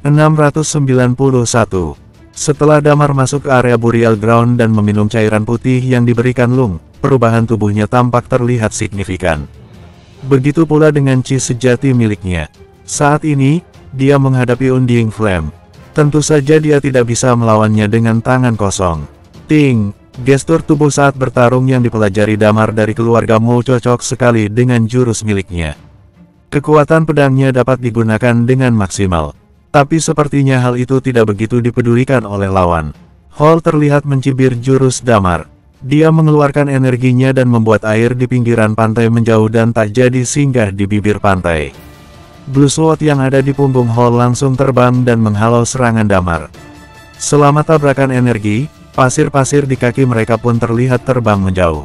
691. Setelah Damar masuk ke area Burial Ground dan meminum cairan putih yang diberikan Lung, perubahan tubuhnya tampak terlihat signifikan. Begitu pula dengan Qi sejati miliknya. Saat ini, dia menghadapi Undying Flame. Tentu saja dia tidak bisa melawannya dengan tangan kosong. Ting! Gestur tubuh saat bertarung yang dipelajari Damar dari keluarga Mu cocok sekali dengan jurus miliknya. Kekuatan pedangnya dapat digunakan dengan maksimal. Tapi sepertinya hal itu tidak begitu dipedulikan oleh lawan. Hall terlihat mencibir jurus Damar. Dia mengeluarkan energinya dan membuat air di pinggiran pantai menjauh dan tak jadi singgah di bibir pantai. Blue Sword yang ada di punggung Hall langsung terbang dan menghalau serangan Damar. Selama tabrakan energi, pasir-pasir di kaki mereka pun terlihat terbang menjauh.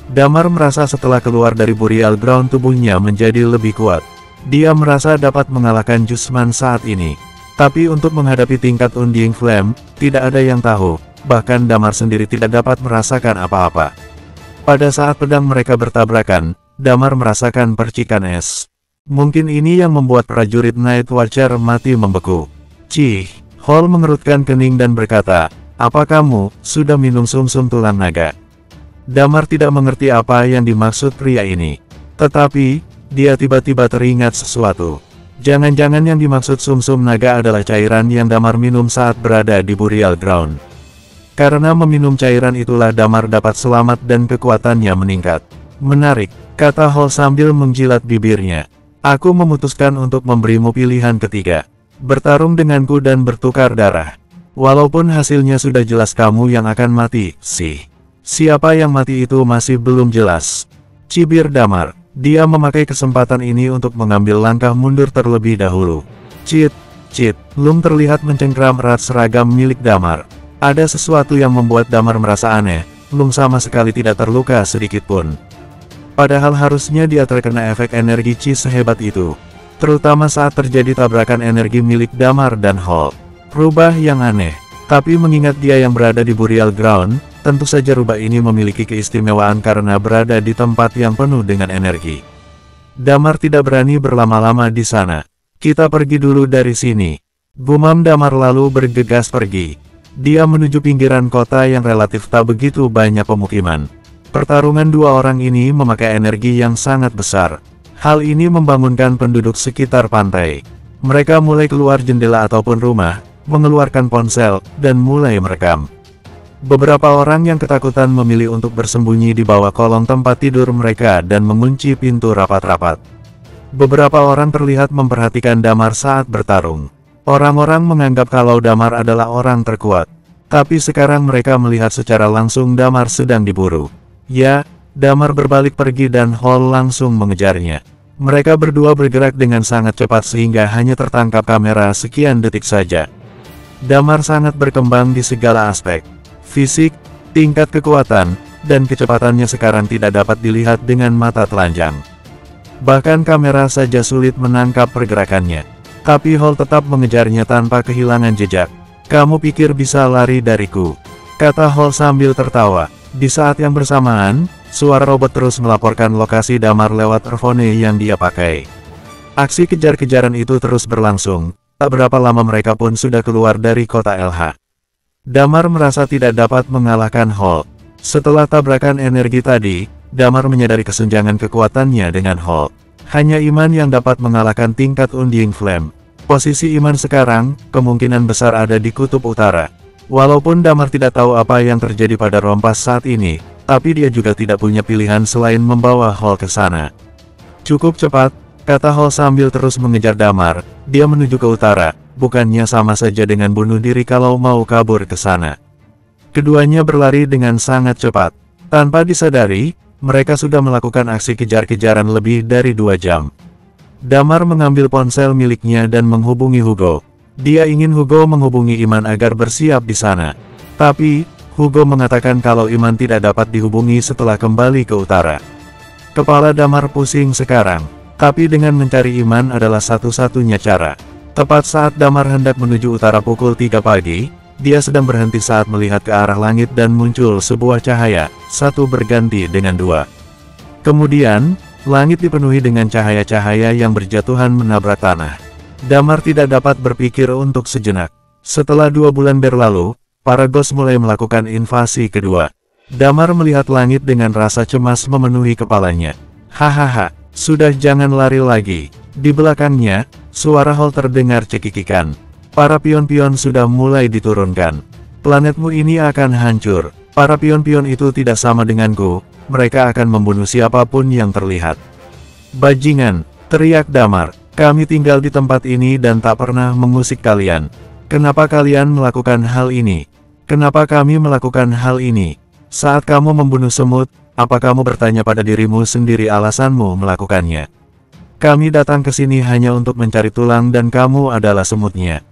Damar merasa setelah keluar dari Burial Ground tubuhnya menjadi lebih kuat. Dia merasa dapat mengalahkan Jusman saat ini. Tapi untuk menghadapi tingkat Undying Flame, tidak ada yang tahu. Bahkan Damar sendiri tidak dapat merasakan apa-apa. Pada saat pedang mereka bertabrakan, Damar merasakan percikan es. Mungkin ini yang membuat prajurit Night Watcher mati membeku. Cih, Hall mengerutkan kening dan berkata, "Apa kamu sudah minum sumsum tulang naga?" Damar tidak mengerti apa yang dimaksud pria ini. Tetapi, dia tiba-tiba teringat sesuatu. Jangan-jangan yang dimaksud sumsum naga adalah cairan yang Damar minum saat berada di Burial Ground. Karena meminum cairan itulah Damar dapat selamat dan kekuatannya meningkat. Menarik, kata Hall sambil menjilat bibirnya. Aku memutuskan untuk memberimu pilihan ketiga. Bertarung denganku dan bertukar darah. Walaupun hasilnya sudah jelas kamu yang akan mati, sih. Siapa yang mati itu masih belum jelas. Cibir Damar. Dia memakai kesempatan ini untuk mengambil langkah mundur terlebih dahulu. Cit, Lung terlihat mencengkram erat seragam milik Damar. Ada sesuatu yang membuat Damar merasa aneh. Lung sama sekali tidak terluka sedikitpun. Padahal harusnya dia terkena efek energi Qi sehebat itu. Terutama saat terjadi tabrakan energi milik Damar dan Hall. Rubah yang aneh. Tapi mengingat dia yang berada di Burial Ground, tentu saja rubah ini memiliki keistimewaan karena berada di tempat yang penuh dengan energi. Damar tidak berani berlama-lama di sana. Kita pergi dulu dari sini. Gumam Damar lalu bergegas pergi. Dia menuju pinggiran kota yang relatif tak begitu banyak pemukiman. Pertarungan dua orang ini memakai energi yang sangat besar. Hal ini membangunkan penduduk sekitar pantai. Mereka mulai keluar jendela ataupun rumah, mengeluarkan ponsel, dan mulai merekam. Beberapa orang yang ketakutan memilih untuk bersembunyi di bawah kolong tempat tidur mereka dan mengunci pintu rapat-rapat. Beberapa orang terlihat memperhatikan Damar saat bertarung. Orang-orang menganggap kalau Damar adalah orang terkuat. Tapi sekarang mereka melihat secara langsung Damar sedang diburu. Ya, Damar berbalik pergi dan Hall langsung mengejarnya. Mereka berdua bergerak dengan sangat cepat sehingga hanya tertangkap kamera sekian detik saja. Damar sangat berkembang di segala aspek. Fisik, tingkat kekuatan, dan kecepatannya sekarang tidak dapat dilihat dengan mata telanjang. Bahkan kamera saja sulit menangkap pergerakannya. Tapi Hall tetap mengejarnya tanpa kehilangan jejak. "Kamu pikir bisa lari dariku?" kata Hall sambil tertawa. Di saat yang bersamaan, suara robot terus melaporkan lokasi Damar lewat earphone yang dia pakai. Aksi kejar-kejaran itu terus berlangsung. Tak berapa lama mereka pun sudah keluar dari kota LH. Damar merasa tidak dapat mengalahkan Hall. Setelah tabrakan energi tadi, Damar menyadari kesenjangan kekuatannya dengan Hall. Hanya Iman yang dapat mengalahkan tingkat Undying Flame. Posisi Iman sekarang, kemungkinan besar ada di kutub utara. Walaupun Damar tidak tahu apa yang terjadi pada Rompas saat ini, tapi dia juga tidak punya pilihan selain membawa Hall ke sana. Cukup cepat, kata Hall sambil terus mengejar Damar. Dia menuju ke utara, bukannya sama saja dengan bunuh diri kalau mau kabur ke sana. Keduanya berlari dengan sangat cepat. Tanpa disadari, mereka sudah melakukan aksi kejar-kejaran lebih dari 2 jam. Damar mengambil ponsel miliknya dan menghubungi Hugo. Dia ingin Hugo menghubungi Iman agar bersiap di sana. Tapi, Hugo mengatakan kalau Iman tidak dapat dihubungi setelah kembali ke utara. Kepala Damar pusing sekarang. Tapi dengan mencari Iman adalah satu-satunya cara. Tepat saat Damar hendak menuju utara pukul 3 pagi, dia sedang berhenti saat melihat ke arah langit dan muncul sebuah cahaya, satu berganti dengan 2. Kemudian, langit dipenuhi dengan cahaya-cahaya yang berjatuhan menabrak tanah. Damar tidak dapat berpikir untuk sejenak. Setelah 2 bulan berlalu, para Ghost mulai melakukan invasi kedua. Damar melihat langit dengan rasa cemas memenuhi kepalanya. Hahaha, sudah jangan lari lagi. Di belakangnya, suara Hall terdengar cekikikan. Para pion-pion sudah mulai diturunkan. Planetmu ini akan hancur. Para pion-pion itu tidak sama denganku, mereka akan membunuh siapapun yang terlihat. Bajingan, teriak Damar. Kami tinggal di tempat ini dan tak pernah mengusik kalian. Kenapa kalian melakukan hal ini? Kenapa kami melakukan hal ini? Saat kamu membunuh semut, apa kamu bertanya pada dirimu sendiri alasanmu melakukannya? Kami datang ke sini hanya untuk mencari tulang dan kamu adalah semutnya.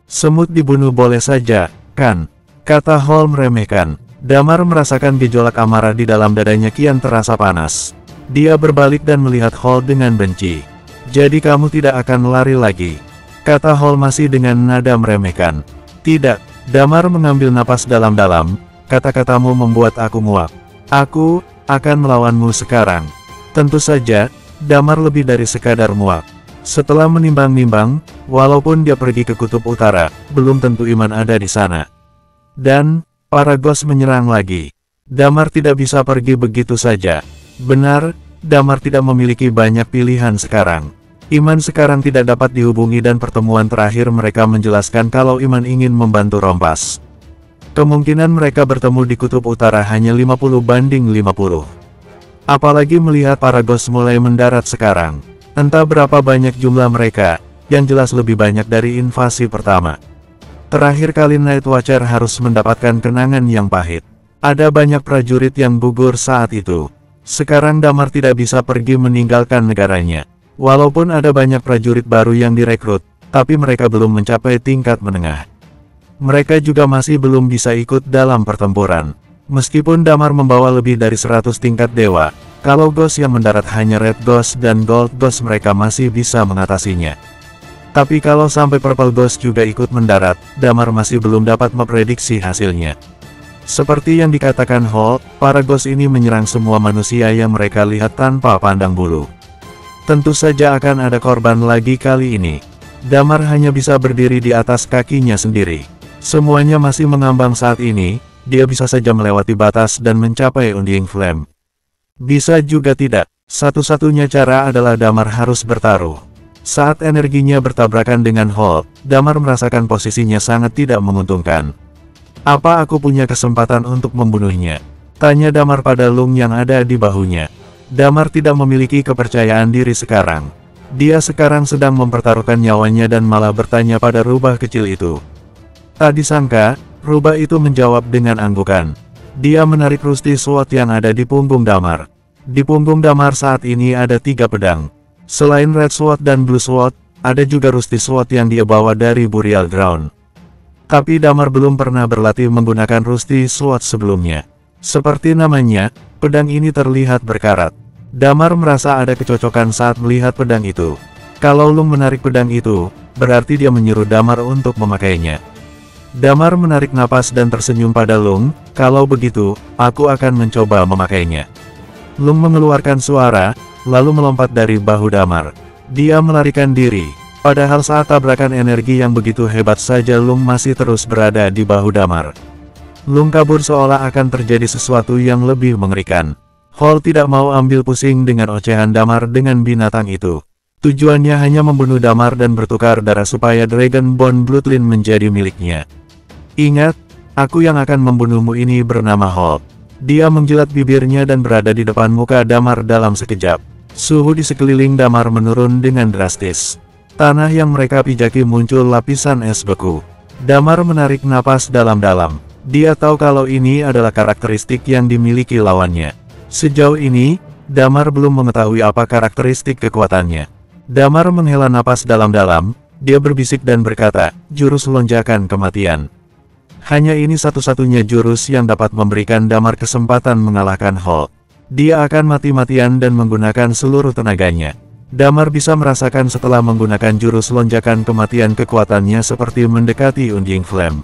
Semut dibunuh boleh saja, kan? Kata Hall meremehkan. Damar merasakan gejolak amarah di dalam dadanya kian terasa panas. Dia berbalik dan melihat Hall dengan benci. Jadi kamu tidak akan lari lagi, kata Hall masih dengan nada meremehkan. Tidak, Damar mengambil napas dalam-dalam, kata-katamu membuat aku muak. Aku akan melawanmu sekarang. Tentu saja, Damar lebih dari sekadar muak. Setelah menimbang-nimbang, walaupun dia pergi ke kutub utara, belum tentu Iman ada di sana. Dan, para Ghost menyerang lagi. Damar tidak bisa pergi begitu saja. Benar, Damar tidak memiliki banyak pilihan sekarang. Iman sekarang tidak dapat dihubungi dan pertemuan terakhir mereka menjelaskan kalau Iman ingin membantu Rompas. Kemungkinan mereka bertemu di kutub utara hanya 50-50. Apalagi melihat para Ghost mulai mendarat sekarang. Entah berapa banyak jumlah mereka, yang jelas lebih banyak dari invasi pertama. Terakhir kali Night Watcher harus mendapatkan kenangan yang pahit. Ada banyak prajurit yang gugur saat itu. Sekarang Damar tidak bisa pergi meninggalkan negaranya. Walaupun ada banyak prajurit baru yang direkrut, tapi mereka belum mencapai tingkat menengah. Mereka juga masih belum bisa ikut dalam pertempuran. Meskipun Damar membawa lebih dari 100 tingkat dewa, kalau Ghost yang mendarat hanya Red Ghost dan Gold Ghost mereka masih bisa mengatasinya. Tapi kalau sampai Purple Ghost juga ikut mendarat, Damar masih belum dapat memprediksi hasilnya. Seperti yang dikatakan Hall, para Ghost ini menyerang semua manusia yang mereka lihat tanpa pandang bulu. Tentu saja akan ada korban lagi kali ini. Damar hanya bisa berdiri di atas kakinya sendiri. Semuanya masih mengambang saat ini, dia bisa saja melewati batas dan mencapai Undying Flame. Bisa juga tidak, satu-satunya cara adalah Damar harus bertaruh. Saat energinya bertabrakan dengan Hall, Damar merasakan posisinya sangat tidak menguntungkan. Apa aku punya kesempatan untuk membunuhnya? Tanya Damar pada Lung yang ada di bahunya. Damar tidak memiliki kepercayaan diri sekarang. Dia sekarang sedang mempertaruhkan nyawanya dan malah bertanya pada rubah kecil itu. Tak disangka, rubah itu menjawab dengan anggukan. Dia menarik Rusty Sword yang ada di punggung Damar. Di punggung Damar saat ini ada 3 pedang. Selain Red Sword dan Blue Sword, ada juga Rusty Sword yang dia bawa dari Burial Ground. Tapi Damar belum pernah berlatih menggunakan Rusty Sword sebelumnya. Seperti namanya, pedang ini terlihat berkarat. Damar merasa ada kecocokan saat melihat pedang itu. Kalau Lung menarik pedang itu, berarti dia menyuruh Damar untuk memakainya. Damar menarik napas dan tersenyum pada Lung, kalau begitu, aku akan mencoba memakainya. Lung mengeluarkan suara, lalu melompat dari bahu Damar. Dia melarikan diri. Padahal saat tabrakan energi yang begitu hebat saja Lung masih terus berada di bahu Damar. Lung kabur seolah akan terjadi sesuatu yang lebih mengerikan. Hall tidak mau ambil pusing dengan ocehan Damar dengan binatang itu. Tujuannya hanya membunuh Damar dan bertukar darah supaya Dragon Bone Bloodline menjadi miliknya. Ingat, aku yang akan membunuhmu ini bernama Hall. Dia menjilat bibirnya dan berada di depan muka Damar dalam sekejap. Suhu di sekeliling Damar menurun dengan drastis. Tanah yang mereka pijaki muncul lapisan es beku. Damar menarik napas dalam-dalam. Dia tahu kalau ini adalah karakteristik yang dimiliki lawannya. Sejauh ini, Damar belum mengetahui apa karakteristik kekuatannya. Damar menghela napas dalam-dalam, dia berbisik dan berkata, jurus lonjakan kematian. Hanya ini satu-satunya jurus yang dapat memberikan Damar kesempatan mengalahkan Hall. Dia akan mati-matian dan menggunakan seluruh tenaganya. Damar bisa merasakan setelah menggunakan jurus lonjakan kematian kekuatannya seperti mendekati Undying Flame.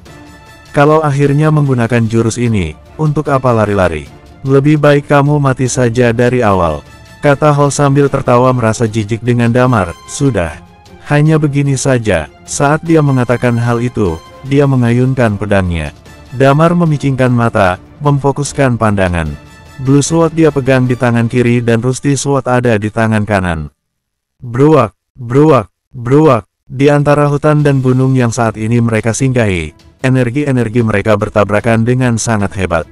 Kalau akhirnya menggunakan jurus ini, untuk apa lari-lari? Lebih baik kamu mati saja dari awal, kata Hall sambil tertawa merasa jijik dengan Damar. Sudah. Hanya begini saja, saat dia mengatakan hal itu, dia mengayunkan pedangnya. Damar memicingkan mata, memfokuskan pandangan. Blue Sword dia pegang di tangan kiri dan Rusty Sword ada di tangan kanan. Bruak, bruak, bruak. Di antara hutan dan gunung yang saat ini mereka singgahi, energi-energi mereka bertabrakan dengan sangat hebat.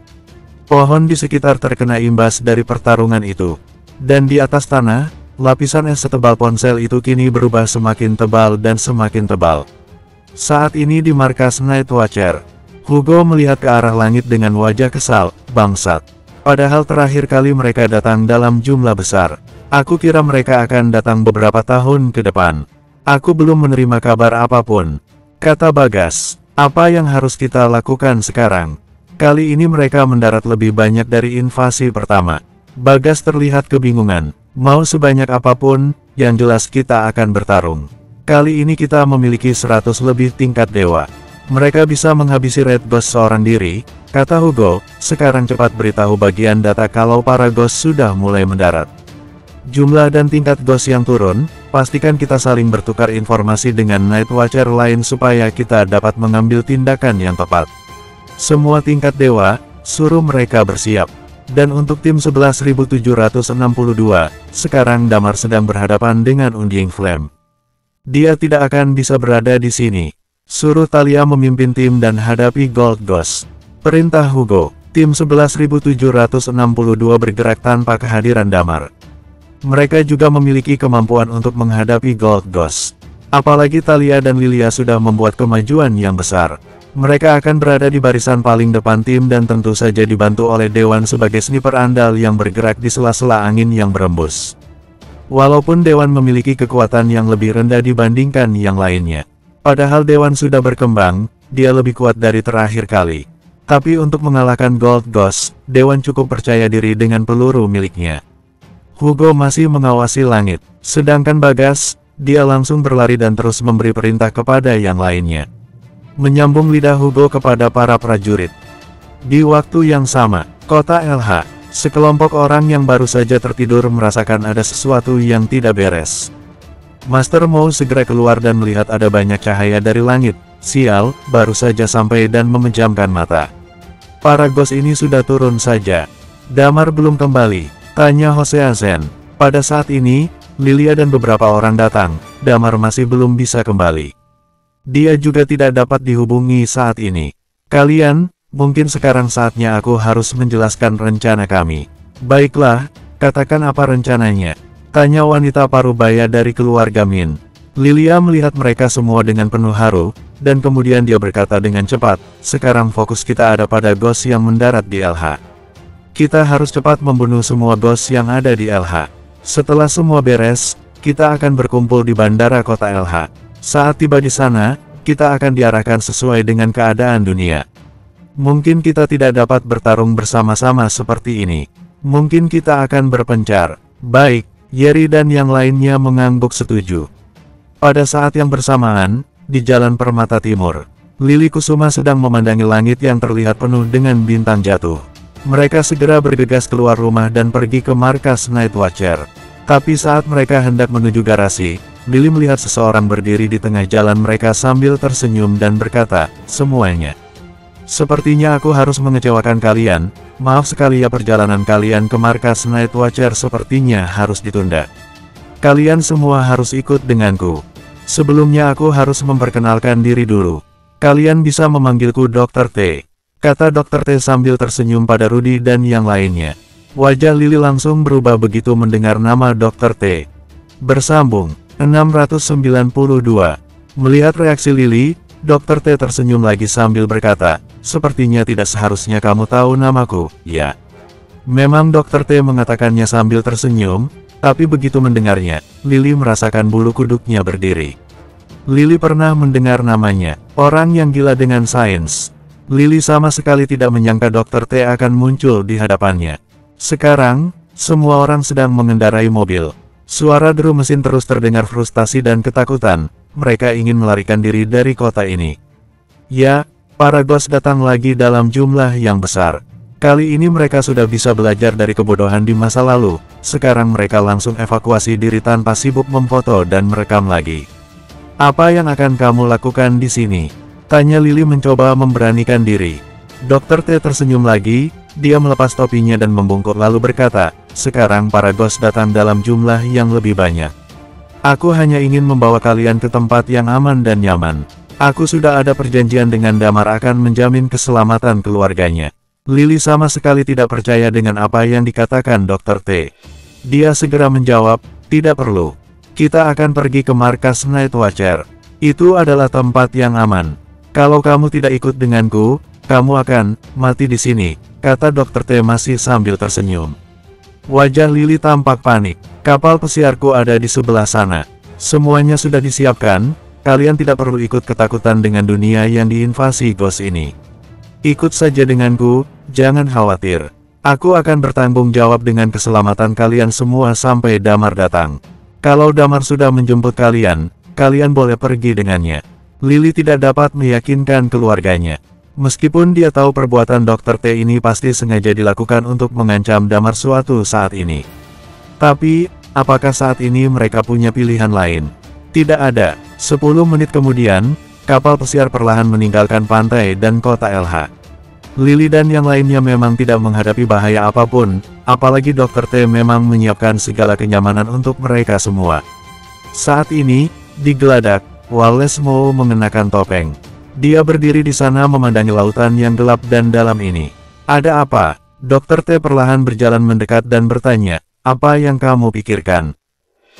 Pohon di sekitar terkena imbas dari pertarungan itu. Dan di atas tanah, lapisan es setebal ponsel itu kini berubah semakin tebal dan semakin tebal. Saat ini di markas Night Watcher, Hugo melihat ke arah langit dengan wajah kesal, bangsat. Padahal terakhir kali mereka datang dalam jumlah besar. Aku kira mereka akan datang beberapa tahun ke depan. Aku belum menerima kabar apapun. Kata Bagas, apa yang harus kita lakukan sekarang? Kali ini mereka mendarat lebih banyak dari invasi pertama. Bagas terlihat kebingungan. Mau sebanyak apapun, yang jelas kita akan bertarung. Kali ini kita memiliki 100 lebih tingkat dewa. Mereka bisa menghabisi Red Ghost seorang diri, kata Hugo. Sekarang cepat beritahu bagian data kalau para Ghost sudah mulai mendarat. Jumlah dan tingkat Ghost yang turun, pastikan kita saling bertukar informasi dengan Night Watcher lain supaya kita dapat mengambil tindakan yang tepat. Semua tingkat dewa, suruh mereka bersiap. Dan untuk tim 11.762, sekarang Damar sedang berhadapan dengan Undying Flame. Dia tidak akan bisa berada di sini. Suruh Talia memimpin tim dan hadapi Gold Ghost. Perintah Hugo, tim 11.762 bergerak tanpa kehadiran Damar. Mereka juga memiliki kemampuan untuk menghadapi Gold Ghost. Apalagi Talia dan Lilia sudah membuat kemajuan yang besar. Mereka akan berada di barisan paling depan tim dan tentu saja dibantu oleh Dewan sebagai sniper andal yang bergerak di sela-sela angin yang berembus. Walaupun Dewan memiliki kekuatan yang lebih rendah dibandingkan yang lainnya. Padahal Dewan sudah berkembang, dia lebih kuat dari terakhir kali. Tapi untuk mengalahkan Gold Ghost, Dewan cukup percaya diri dengan peluru miliknya. Hugo masih mengawasi langit, sedangkan Bagas, dia langsung berlari dan terus memberi perintah kepada yang lainnya. Menyambung lidah Hugo kepada para prajurit. Di waktu yang sama, kota LH, sekelompok orang yang baru saja tertidur merasakan ada sesuatu yang tidak beres. Master Mo segera keluar dan melihat ada banyak cahaya dari langit. Sial, baru saja sampai dan memejamkan mata. Para Ghost ini sudah turun saja. Damar belum kembali. Tanya Hoseazen. Pada saat ini, Lilia dan beberapa orang datang, Damar masih belum bisa kembali. Dia juga tidak dapat dihubungi saat ini. Kalian, mungkin sekarang saatnya aku harus menjelaskan rencana kami. Baiklah, katakan apa rencananya? Tanya wanita parubaya dari keluarga Min. Lilia melihat mereka semua dengan penuh haru, dan kemudian dia berkata dengan cepat, sekarang fokus kita ada pada Ghost yang mendarat di LH. Kita harus cepat membunuh semua Ghost yang ada di LH. Setelah semua beres, kita akan berkumpul di bandara kota LH. Saat tiba di sana, kita akan diarahkan sesuai dengan keadaan dunia. Mungkin kita tidak dapat bertarung bersama-sama seperti ini. Mungkin kita akan berpencar. Baik, Yeri dan yang lainnya mengangguk setuju. Pada saat yang bersamaan, di Jalan Permata Timur, Lili Kusuma sedang memandangi langit yang terlihat penuh dengan bintang jatuh. Mereka segera bergegas keluar rumah dan pergi ke markas Night Watcher. Tapi saat mereka hendak menuju garasi, Lili melihat seseorang berdiri di tengah jalan mereka sambil tersenyum dan berkata, semuanya. Sepertinya aku harus mengecewakan kalian, maaf sekali ya perjalanan kalian ke markas Night Watcher sepertinya harus ditunda. Kalian semua harus ikut denganku. Sebelumnya aku harus memperkenalkan diri dulu. Kalian bisa memanggilku Dr. T. Kata Dr. T sambil tersenyum pada Rudy dan yang lainnya. Wajah Lili langsung berubah begitu mendengar nama Dr. T. Bersambung, 692. Melihat reaksi Lili, Dr. T tersenyum lagi sambil berkata, sepertinya tidak seharusnya kamu tahu namaku, ya. Memang Dr. T mengatakannya sambil tersenyum, tapi begitu mendengarnya, Lili merasakan bulu kuduknya berdiri. Lili pernah mendengar namanya, orang yang gila dengan sains. Lili sama sekali tidak menyangka Dr. T akan muncul di hadapannya. Sekarang, semua orang sedang mengendarai mobil. Suara deru mesin terus terdengar frustasi dan ketakutan. Mereka ingin melarikan diri dari kota ini. Ya, para Ghost datang lagi dalam jumlah yang besar. Kali ini mereka sudah bisa belajar dari kebodohan di masa lalu. Sekarang mereka langsung evakuasi diri tanpa sibuk memfoto dan merekam lagi. Apa yang akan kamu lakukan di sini? Tanya Lily mencoba memberanikan diri. Dr. T tersenyum lagi, dia melepas topinya dan membungkuk lalu berkata, sekarang para ghost datang dalam jumlah yang lebih banyak. Aku hanya ingin membawa kalian ke tempat yang aman dan nyaman. Aku sudah ada perjanjian dengan Damar akan menjamin keselamatan keluarganya. Lily sama sekali tidak percaya dengan apa yang dikatakan Dr. T. Dia segera menjawab, tidak perlu. Kita akan pergi ke markas Night Watcher. Itu adalah tempat yang aman. Kalau kamu tidak ikut denganku, kamu akan mati di sini, kata Dr. T masih sambil tersenyum. Wajah Lily tampak panik. Kapal pesiarku ada di sebelah sana. Semuanya sudah disiapkan. Kalian tidak perlu ikut ketakutan dengan dunia yang diinvasi ghost ini. Ikut saja denganku, jangan khawatir. Aku akan bertanggung jawab dengan keselamatan kalian semua sampai Damar datang. Kalau Damar sudah menjemput kalian, kalian boleh pergi dengannya. Lily tidak dapat meyakinkan keluarganya. Meskipun dia tahu perbuatan Dr. T ini pasti sengaja dilakukan untuk mengancam Damar suatu saat ini. Tapi, apakah saat ini mereka punya pilihan lain? Tidak ada. 10 menit kemudian, kapal pesiar perlahan meninggalkan pantai dan kota LH. Lily dan yang lainnya memang tidak menghadapi bahaya apapun, apalagi Dr. T memang menyiapkan segala kenyamanan untuk mereka semua. Saat ini, di geladak, Wallace Moe mengenakan topeng. Dia berdiri di sana memandangi lautan yang gelap dan dalam ini. Ada apa? Dr. T perlahan berjalan mendekat dan bertanya, apa yang kamu pikirkan?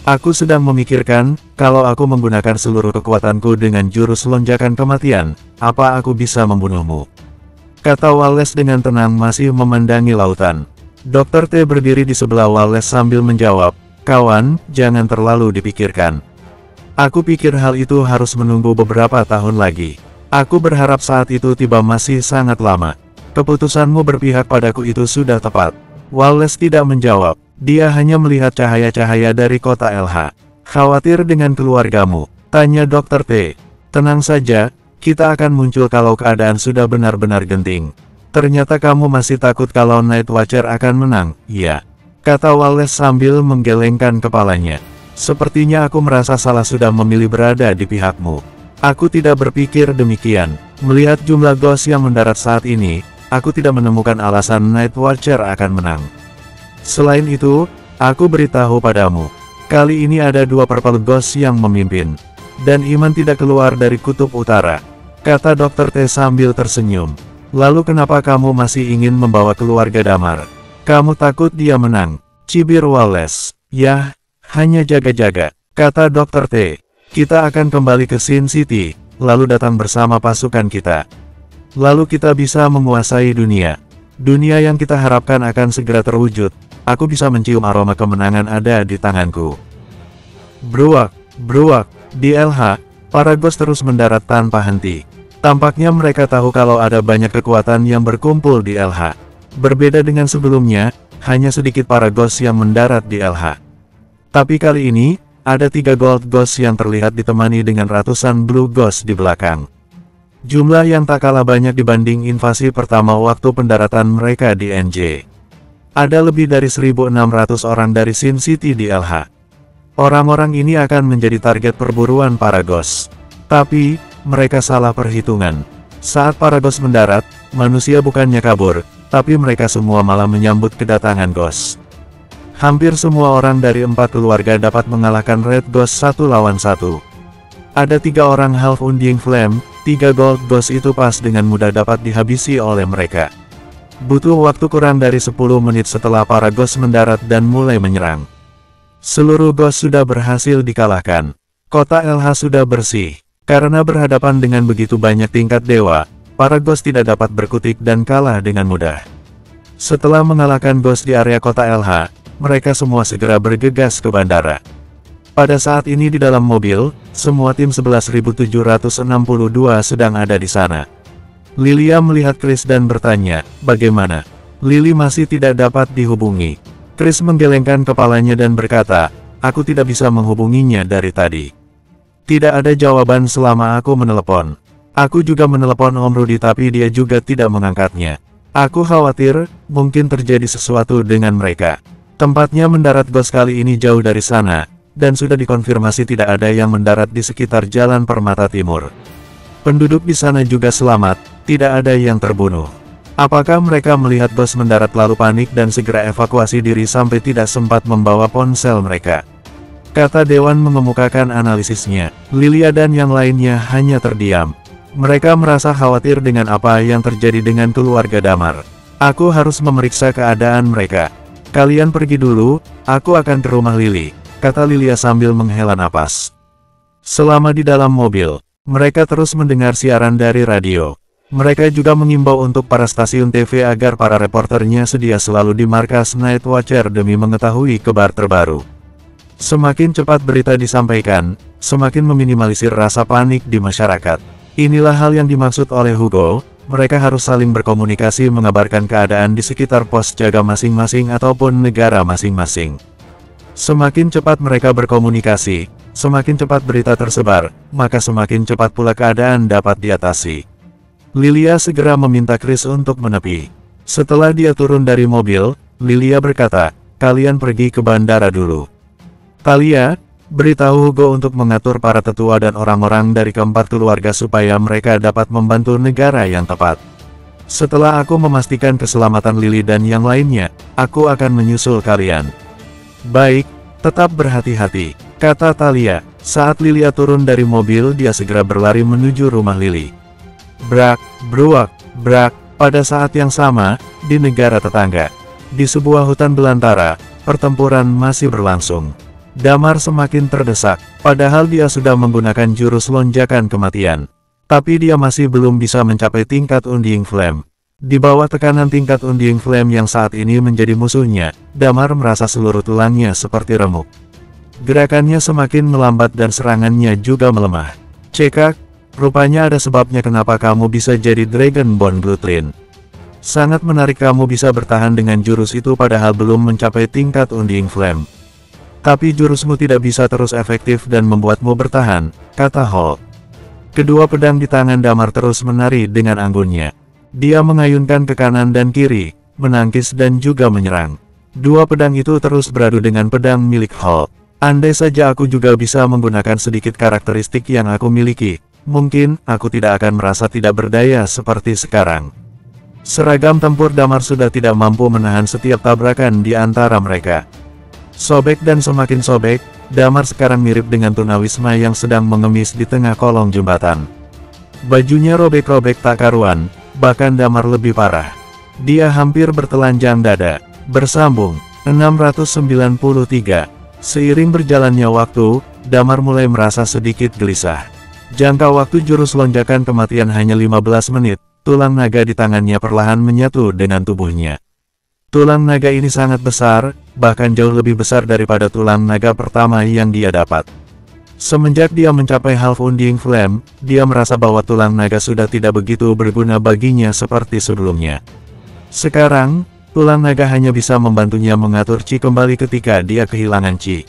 Aku sedang memikirkan, kalau aku menggunakan seluruh kekuatanku dengan jurus lonjakan kematian, apa aku bisa membunuhmu? Kata Wallace dengan tenang masih memandangi lautan. Dr. T berdiri di sebelah Wallace sambil menjawab, kawan, jangan terlalu dipikirkan. Aku pikir hal itu harus menunggu beberapa tahun lagi. Aku berharap saat itu tiba masih sangat lama. Keputusanmu berpihak padaku itu sudah tepat. Wallace tidak menjawab. Dia hanya melihat cahaya-cahaya dari kota LH. Khawatir dengan keluargamu? Tanya Dr. T. Tenang saja, kita akan muncul kalau keadaan sudah benar-benar genting. Ternyata kamu masih takut kalau Night Watcher akan menang, iya. Kata Wallace sambil menggelengkan kepalanya. Sepertinya aku merasa salah sudah memilih berada di pihakmu. Aku tidak berpikir demikian. Melihat jumlah ghost yang mendarat saat ini, aku tidak menemukan alasan Night Watcher akan menang. Selain itu, aku beritahu padamu, kali ini ada 2 purple ghost yang memimpin. Dan Iman tidak keluar dari kutub utara, kata Dr. T sambil tersenyum. Lalu kenapa kamu masih ingin membawa keluarga Damar? Kamu takut dia menang? Cibir Wallace. Yah, hanya jaga-jaga, kata Dr. T. Kita akan kembali ke Sin City, lalu datang bersama pasukan kita. Lalu kita bisa menguasai dunia. Dunia yang kita harapkan akan segera terwujud. Aku bisa mencium aroma kemenangan ada di tanganku. Bruak, bruak, di LH, para ghost terus mendarat tanpa henti. Tampaknya mereka tahu kalau ada banyak kekuatan yang berkumpul di LH. Berbeda dengan sebelumnya, hanya sedikit para ghost yang mendarat di LH. Tapi kali ini, ada 3 gold ghost yang terlihat ditemani dengan ratusan blue ghost di belakang. Jumlah yang tak kalah banyak dibanding invasi pertama waktu pendaratan mereka di NJ. Ada lebih dari 1.600 orang dari Sin City di LH. Orang-orang ini akan menjadi target perburuan para ghost. Tapi, mereka salah perhitungan. Saat para ghost mendarat, manusia bukannya kabur, tapi mereka semua malah menyambut kedatangan ghost. Hampir semua orang dari 4 keluarga dapat mengalahkan Red Ghost 1 lawan 1. Ada 3 orang Half Undying Flame, 3 Gold Ghost itu pas dengan mudah dapat dihabisi oleh mereka. Butuh waktu kurang dari 10 menit setelah para ghost mendarat dan mulai menyerang. Seluruh ghost sudah berhasil dikalahkan. Kota LH sudah bersih. Karena berhadapan dengan begitu banyak tingkat dewa, para ghost tidak dapat berkutik dan kalah dengan mudah. Setelah mengalahkan ghost di area kota LH, mereka semua segera bergegas ke bandara. Pada saat ini di dalam mobil, semua tim 11.762 sedang ada di sana. Lilia melihat Chris dan bertanya, bagaimana? Lily masih tidak dapat dihubungi. Chris menggelengkan kepalanya dan berkata, aku tidak bisa menghubunginya dari tadi. Tidak ada jawaban selama aku menelepon. Aku juga menelepon Om Rudy tapi dia juga tidak mengangkatnya. Aku khawatir, mungkin terjadi sesuatu dengan mereka. Tempatnya mendarat ghost kali ini jauh dari sana, dan sudah dikonfirmasi tidak ada yang mendarat di sekitar Jalan Permata Timur. Penduduk di sana juga selamat, tidak ada yang terbunuh. Apakah mereka melihat bus mendarat lalu panik dan segera evakuasi diri sampai tidak sempat membawa ponsel mereka? Kata Dewan mengemukakan analisisnya. Lilia dan yang lainnya hanya terdiam. Mereka merasa khawatir dengan apa yang terjadi dengan keluarga Damar. Aku harus memeriksa keadaan mereka. Kalian pergi dulu, aku akan ke rumah Lili, kata Lilia sambil menghela napas. Selama di dalam mobil, mereka terus mendengar siaran dari radio. Mereka juga mengimbau untuk para stasiun TV agar para reporternya sedia selalu di markas Night Watcher demi mengetahui kabar terbaru. Semakin cepat berita disampaikan, semakin meminimalisir rasa panik di masyarakat. Inilah hal yang dimaksud oleh Hugo, mereka harus saling berkomunikasi mengabarkan keadaan di sekitar pos jaga masing-masing ataupun negara masing-masing. Semakin cepat mereka berkomunikasi, semakin cepat berita tersebar, maka semakin cepat pula keadaan dapat diatasi. Lilia segera meminta Chris untuk menepi. Setelah dia turun dari mobil, Lilia berkata, "Kalian pergi ke bandara dulu. Talia, beritahu Hugo untuk mengatur para tetua dan orang-orang dari keempat keluarga supaya mereka dapat membantu negara yang tepat. Setelah aku memastikan keselamatan Lili dan yang lainnya, aku akan menyusul kalian." "Baik, tetap berhati-hati," kata Talia. Saat Lilia turun dari mobil, dia segera berlari menuju rumah Lili. Brak, bruak, brak. Pada saat yang sama, di negara tetangga, di sebuah hutan belantara, pertempuran masih berlangsung. Damar semakin terdesak, padahal dia sudah menggunakan jurus lonjakan kematian. Tapi dia masih belum bisa mencapai tingkat Undying Flame. Di bawah tekanan tingkat Undying Flame yang saat ini menjadi musuhnya, Damar merasa seluruh tulangnya seperti remuk. Gerakannya semakin melambat dan serangannya juga melemah. "Cekak, rupanya ada sebabnya kenapa kamu bisa jadi Dragonborn Bloodline. Sangat menarik kamu bisa bertahan dengan jurus itu padahal belum mencapai tingkat Undying Flame. Tapi jurusmu tidak bisa terus efektif dan membuatmu bertahan," kata Hall. Kedua pedang di tangan Damar terus menari dengan anggunnya. Dia mengayunkan ke kanan dan kiri, menangkis dan juga menyerang. Dua pedang itu terus beradu dengan pedang milik Hall. "Andai saja aku juga bisa menggunakan sedikit karakteristik yang aku miliki, mungkin aku tidak akan merasa tidak berdaya seperti sekarang." Seragam tempur Damar sudah tidak mampu menahan setiap tabrakan di antara mereka. Sobek dan semakin sobek, Damar sekarang mirip dengan tunawisma yang sedang mengemis di tengah kolong jembatan. Bajunya robek-robek tak karuan, bahkan Damar lebih parah. Dia hampir bertelanjang dada. Bersambung, 693. Seiring berjalannya waktu, Damar mulai merasa sedikit gelisah. Jangka waktu jurus lonjakan kematian hanya 15 menit, tulang naga di tangannya perlahan menyatu dengan tubuhnya. Tulang naga ini sangat besar, bahkan jauh lebih besar daripada tulang naga pertama yang dia dapat. Semenjak dia mencapai Half Undying Flame, dia merasa bahwa tulang naga sudah tidak begitu berguna baginya seperti sebelumnya. Sekarang, tulang naga hanya bisa membantunya mengatur Chi kembali ketika dia kehilangan Chi.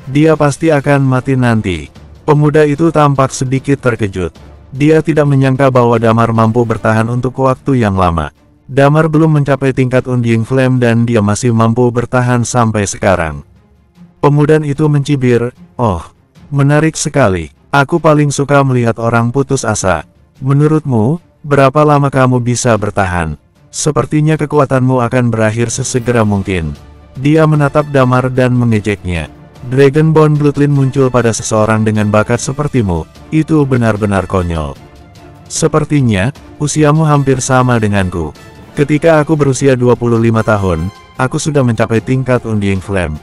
Dia pasti akan mati nanti. Pemuda itu tampak sedikit terkejut. Dia tidak menyangka bahwa Damar mampu bertahan untuk waktu yang lama. Damar belum mencapai tingkat Undying Flame dan dia masih mampu bertahan sampai sekarang. Pemuda itu mencibir, "Oh, menarik sekali. Aku paling suka melihat orang putus asa. Menurutmu, berapa lama kamu bisa bertahan? Sepertinya kekuatanmu akan berakhir sesegera mungkin." Dia menatap Damar dan mengejeknya. "Dragonborn Bloodline muncul pada seseorang dengan bakat sepertimu, itu benar-benar konyol. Sepertinya, usiamu hampir sama denganku. Ketika aku berusia 25 tahun, aku sudah mencapai tingkat Undying Flame.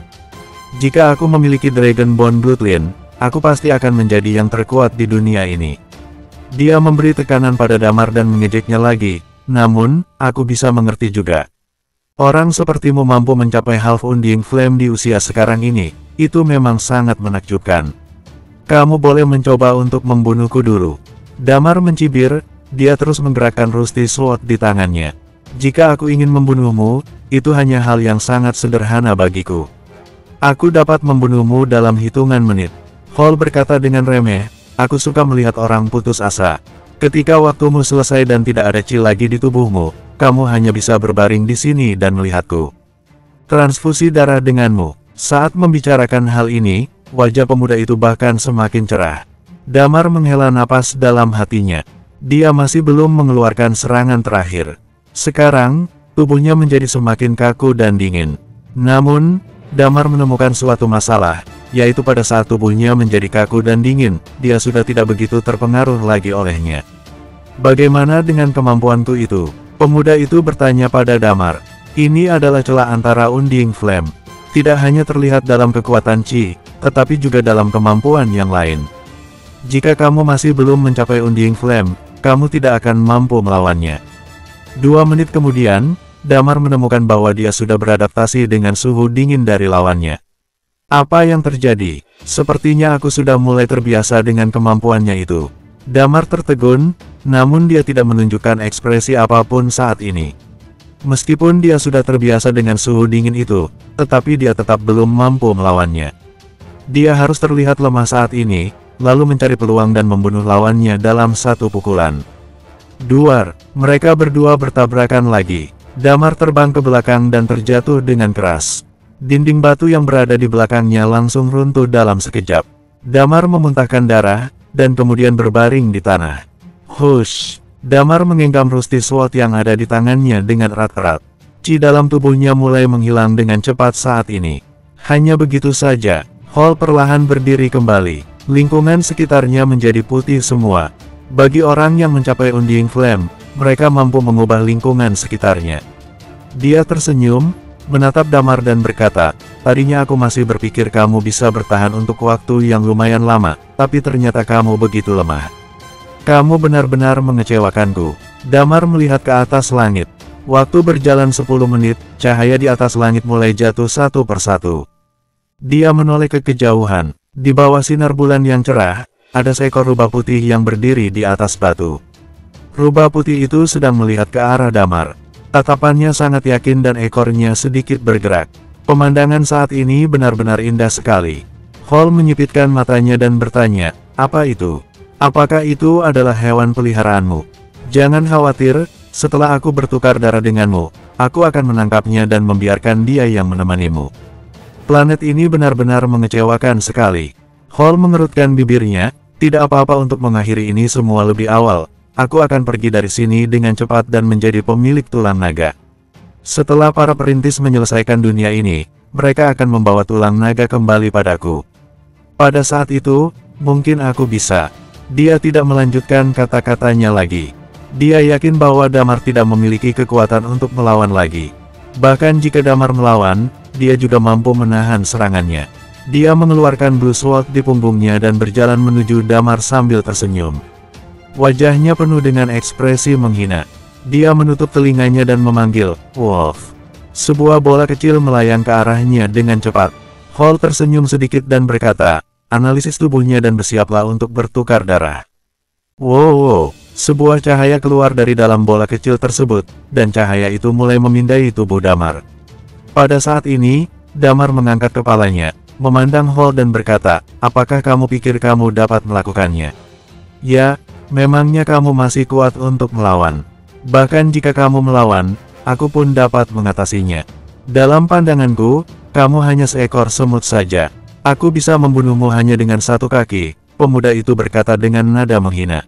Jika aku memiliki Dragonborn Bloodline, aku pasti akan menjadi yang terkuat di dunia ini." Dia memberi tekanan pada Damar dan mengejeknya lagi, "Namun, aku bisa mengerti juga. Orang sepertimu mampu mencapai Half Undying Flame di usia sekarang ini, itu memang sangat menakjubkan. Kamu boleh mencoba untuk membunuhku dulu." Damar mencibir, dia terus menggerakkan Rusty Sword di tangannya. "Jika aku ingin membunuhmu, itu hanya hal yang sangat sederhana bagiku. Aku dapat membunuhmu dalam hitungan menit." Hall berkata dengan remeh, "Aku suka melihat orang putus asa. Ketika waktumu selesai dan tidak ada Chi lagi di tubuhmu, kamu hanya bisa berbaring di sini dan melihatku transfusi darah denganmu." Saat membicarakan hal ini, wajah pemuda itu bahkan semakin cerah. Damar menghela napas dalam hatinya. Dia masih belum mengeluarkan serangan terakhir. Sekarang, tubuhnya menjadi semakin kaku dan dingin. Namun, Damar menemukan suatu masalah, yaitu pada saat tubuhnya menjadi kaku dan dingin, dia sudah tidak begitu terpengaruh lagi olehnya. Bagaimana dengan kemampuanku itu? Pemuda itu bertanya pada Damar. Ini adalah celah antara Undying Flame. Tidak hanya terlihat dalam kekuatan Qi, tetapi juga dalam kemampuan yang lain. Jika kamu masih belum mencapai Undying Flame, kamu tidak akan mampu melawannya. 2 menit kemudian, Damar menemukan bahwa dia sudah beradaptasi dengan suhu dingin dari lawannya. Apa yang terjadi? Sepertinya aku sudah mulai terbiasa dengan kemampuannya itu. Damar tertegun, namun dia tidak menunjukkan ekspresi apapun saat ini. Meskipun dia sudah terbiasa dengan suhu dingin itu, tetapi dia tetap belum mampu melawannya. Dia harus terlihat lemah saat ini, lalu mencari peluang dan membunuh lawannya dalam satu pukulan. Duar, mereka berdua bertabrakan lagi. Damar terbang ke belakang dan terjatuh dengan keras. Dinding batu yang berada di belakangnya langsung runtuh dalam sekejap. Damar memuntahkan darah, dan kemudian berbaring di tanah. Hush! Damar menggenggam Rusty Sword yang ada di tangannya dengan erat-erat. Qi dalam tubuhnya mulai menghilang dengan cepat saat ini. Hanya begitu saja, Hall perlahan berdiri kembali. Lingkungan sekitarnya menjadi putih semua. Bagi orang yang mencapai Undying Flame, mereka mampu mengubah lingkungan sekitarnya. Dia tersenyum, menatap Damar dan berkata, tadinya aku masih berpikir kamu bisa bertahan untuk waktu yang lumayan lama, tapi ternyata kamu begitu lemah. Kamu benar-benar mengecewakanku. Damar melihat ke atas langit. Waktu berjalan 10 menit, cahaya di atas langit mulai jatuh satu persatu. Dia menoleh ke kejauhan. Di bawah sinar bulan yang cerah, ada seekor rubah putih yang berdiri di atas batu. Rubah putih itu sedang melihat ke arah Damar. Tatapannya sangat yakin dan ekornya sedikit bergerak. Pemandangan saat ini benar-benar indah sekali. Hall menyipitkan matanya dan bertanya, apa itu? Apakah itu adalah hewan peliharaanmu? Jangan khawatir, setelah aku bertukar darah denganmu, aku akan menangkapnya dan membiarkan dia yang menemanimu. Planet ini benar-benar mengecewakan sekali. Hall mengerutkan bibirnya, tidak apa-apa untuk mengakhiri ini semua lebih awal. Aku akan pergi dari sini dengan cepat dan menjadi pemilik tulang naga. Setelah para perintis menyelesaikan dunia ini, mereka akan membawa tulang naga kembali padaku. Pada saat itu, mungkin aku bisa. Dia tidak melanjutkan kata-katanya lagi. Dia yakin bahwa Damar tidak memiliki kekuatan untuk melawan lagi. Bahkan jika Damar melawan, dia juga mampu menahan serangannya. Dia mengeluarkan Blue Sword di punggungnya dan berjalan menuju Damar sambil tersenyum. Wajahnya penuh dengan ekspresi menghina. Dia menutup telinganya dan memanggil, Wolf. Sebuah bola kecil melayang ke arahnya dengan cepat. Hall tersenyum sedikit dan berkata, analisis tubuhnya dan bersiaplah untuk bertukar darah. Wow, sebuah cahaya keluar dari dalam bola kecil tersebut, dan cahaya itu mulai memindai tubuh Damar. Pada saat ini, Damar mengangkat kepalanya, memandang Hall dan berkata, apakah kamu pikir kamu dapat melakukannya? Ya, memangnya kamu masih kuat untuk melawan. Bahkan jika kamu melawan, aku pun dapat mengatasinya. Dalam pandanganku, kamu hanya seekor semut saja. Aku bisa membunuhmu hanya dengan satu kaki, pemuda itu berkata dengan nada menghina.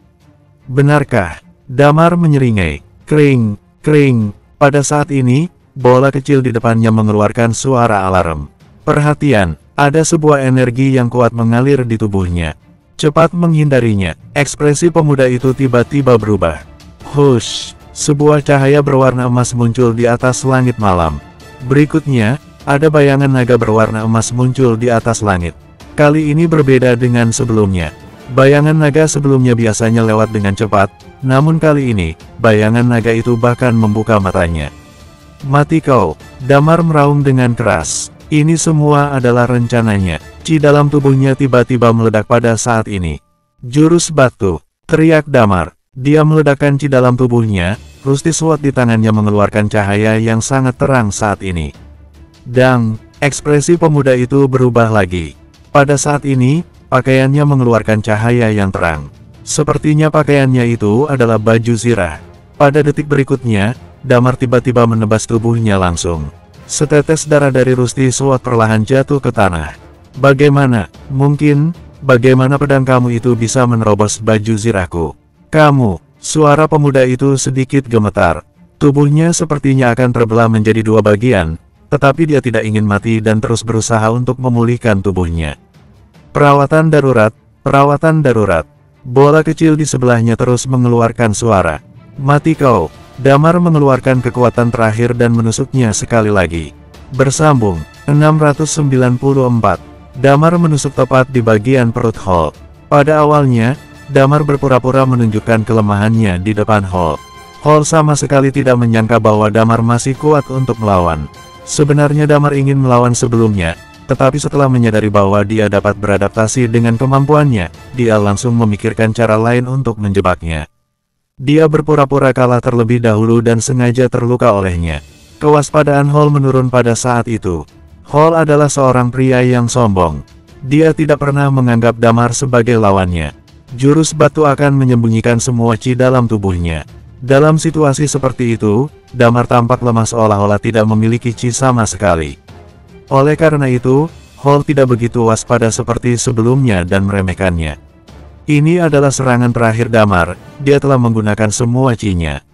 Benarkah? Damar menyeringai. Kring, kring. Pada saat ini, bola kecil di depannya mengeluarkan suara alarm. Perhatian, ada sebuah energi yang kuat mengalir di tubuhnya. Cepat menghindarinya. Ekspresi pemuda itu tiba-tiba berubah. Hush! Sebuah cahaya berwarna emas muncul di atas langit malam. Berikutnya, ada bayangan naga berwarna emas muncul di atas langit. Kali ini berbeda dengan sebelumnya. Bayangan naga sebelumnya biasanya lewat dengan cepat, namun kali ini, bayangan naga itu bahkan membuka matanya. Mati kau! Damar meraung dengan keras. Ini semua adalah rencananya. Qi dalam tubuhnya tiba-tiba meledak pada saat ini. Jurus batu! Teriak Damar. Dia meledakkan Qi dalam tubuhnya, Rusty Sword di tangannya mengeluarkan cahaya yang sangat terang saat ini. Dang! Ekspresi pemuda itu berubah lagi. Pada saat ini, pakaiannya mengeluarkan cahaya yang terang. Sepertinya pakaiannya itu adalah baju zirah. Pada detik berikutnya, Damar tiba-tiba menebas tubuhnya langsung. Setetes darah dari Rusty Sword perlahan jatuh ke tanah. Bagaimana, mungkin, bagaimana pedang kamu itu bisa menerobos baju zirahku? Kamu, suara pemuda itu sedikit gemetar. Tubuhnya sepertinya akan terbelah menjadi dua bagian, tetapi dia tidak ingin mati dan terus berusaha untuk memulihkan tubuhnya. Perawatan darurat, perawatan darurat. Bola kecil di sebelahnya terus mengeluarkan suara. Mati kau. Damar mengeluarkan kekuatan terakhir dan menusuknya sekali lagi. Bersambung, 694. Damar menusuk tepat di bagian perut Hall. Pada awalnya, Damar berpura-pura menunjukkan kelemahannya di depan Hall. Hall sama sekali tidak menyangka bahwa Damar masih kuat untuk melawan. Sebenarnya Damar ingin melawan sebelumnya, tetapi setelah menyadari bahwa dia dapat beradaptasi dengan kemampuannya, dia langsung memikirkan cara lain untuk menjebaknya. Dia berpura-pura kalah terlebih dahulu dan sengaja terluka olehnya. Kewaspadaan Hall menurun pada saat itu. Hall adalah seorang pria yang sombong. Dia tidak pernah menganggap Damar sebagai lawannya. Jurus batu akan menyembunyikan semua chi dalam tubuhnya. Dalam situasi seperti itu, Damar tampak lemah seolah-olah tidak memiliki chi sama sekali. Oleh karena itu, Hall tidak begitu waspada seperti sebelumnya dan meremehkannya. Ini adalah serangan terakhir Damar, dia telah menggunakan semua chi-nya.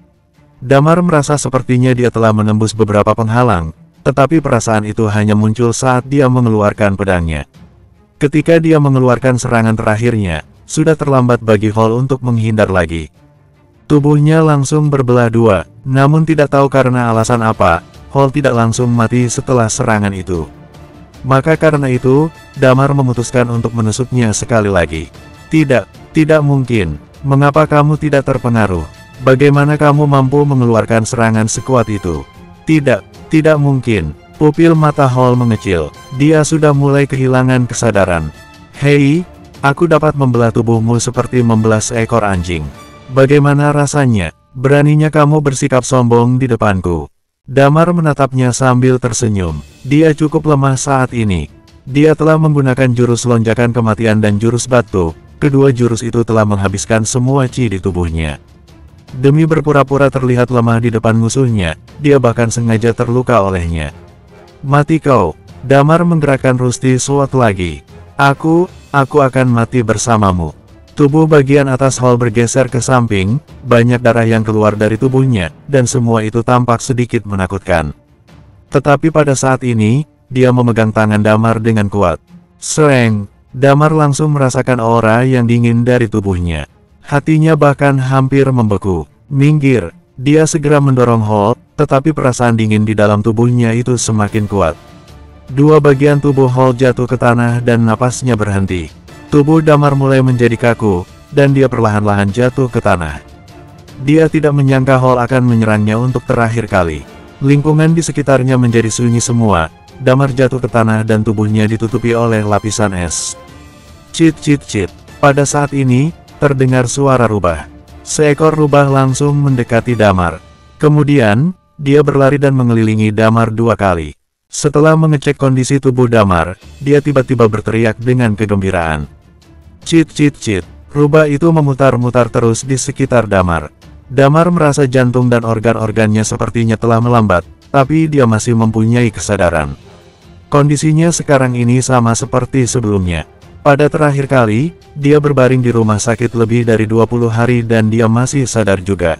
Damar merasa sepertinya dia telah menembus beberapa penghalang, tetapi perasaan itu hanya muncul saat dia mengeluarkan pedangnya. Ketika dia mengeluarkan serangan terakhirnya, sudah terlambat bagi Hall untuk menghindar lagi. Tubuhnya langsung berbelah dua, namun tidak tahu karena alasan apa, Hall tidak langsung mati setelah serangan itu. Maka karena itu, Damar memutuskan untuk menusuknya sekali lagi. Tidak mungkin. Mengapa kamu tidak terpengaruh? Bagaimana kamu mampu mengeluarkan serangan sekuat itu? Tidak mungkin. Pupil mata Hall mengecil. Dia sudah mulai kehilangan kesadaran. Hei, aku dapat membelah tubuhmu seperti membelah seekor anjing. Bagaimana rasanya? Beraninya kamu bersikap sombong di depanku. Damar menatapnya sambil tersenyum. Dia cukup lemah saat ini. Dia telah menggunakan jurus lonjakan kematian dan jurus batu. Kedua jurus itu telah menghabiskan semua chi di tubuhnya. Demi berpura-pura terlihat lemah di depan musuhnya, dia bahkan sengaja terluka olehnya. Mati kau. Damar menggerakkan Rusty Sword lagi. Aku akan mati bersamamu. Tubuh bagian atas Hall bergeser ke samping, banyak darah yang keluar dari tubuhnya, dan semua itu tampak sedikit menakutkan. Tetapi pada saat ini, dia memegang tangan Damar dengan kuat. Sreng, Damar langsung merasakan aura yang dingin dari tubuhnya. Hatinya bahkan hampir membeku. Minggir, dia segera mendorong Hall, tetapi perasaan dingin di dalam tubuhnya itu semakin kuat. Dua bagian tubuh Hall jatuh ke tanah dan napasnya berhenti. Tubuh Damar mulai menjadi kaku, dan dia perlahan-lahan jatuh ke tanah. Dia tidak menyangka Hall akan menyerangnya untuk terakhir kali. Lingkungan di sekitarnya menjadi sunyi semua. Damar jatuh ke tanah dan tubuhnya ditutupi oleh lapisan es. Cit. Pada saat ini, terdengar suara rubah. Seekor rubah langsung mendekati Damar. Kemudian, dia berlari dan mengelilingi Damar dua kali. Setelah mengecek kondisi tubuh Damar, dia tiba-tiba berteriak dengan kegembiraan. Cit. Rubah itu memutar-mutar terus di sekitar Damar. Damar merasa jantung dan organ-organnya sepertinya telah melambat, tapi dia masih mempunyai kesadaran. Kondisinya sekarang ini sama seperti sebelumnya. Pada terakhir kali, dia berbaring di rumah sakit lebih dari 20 hari dan dia masih sadar juga.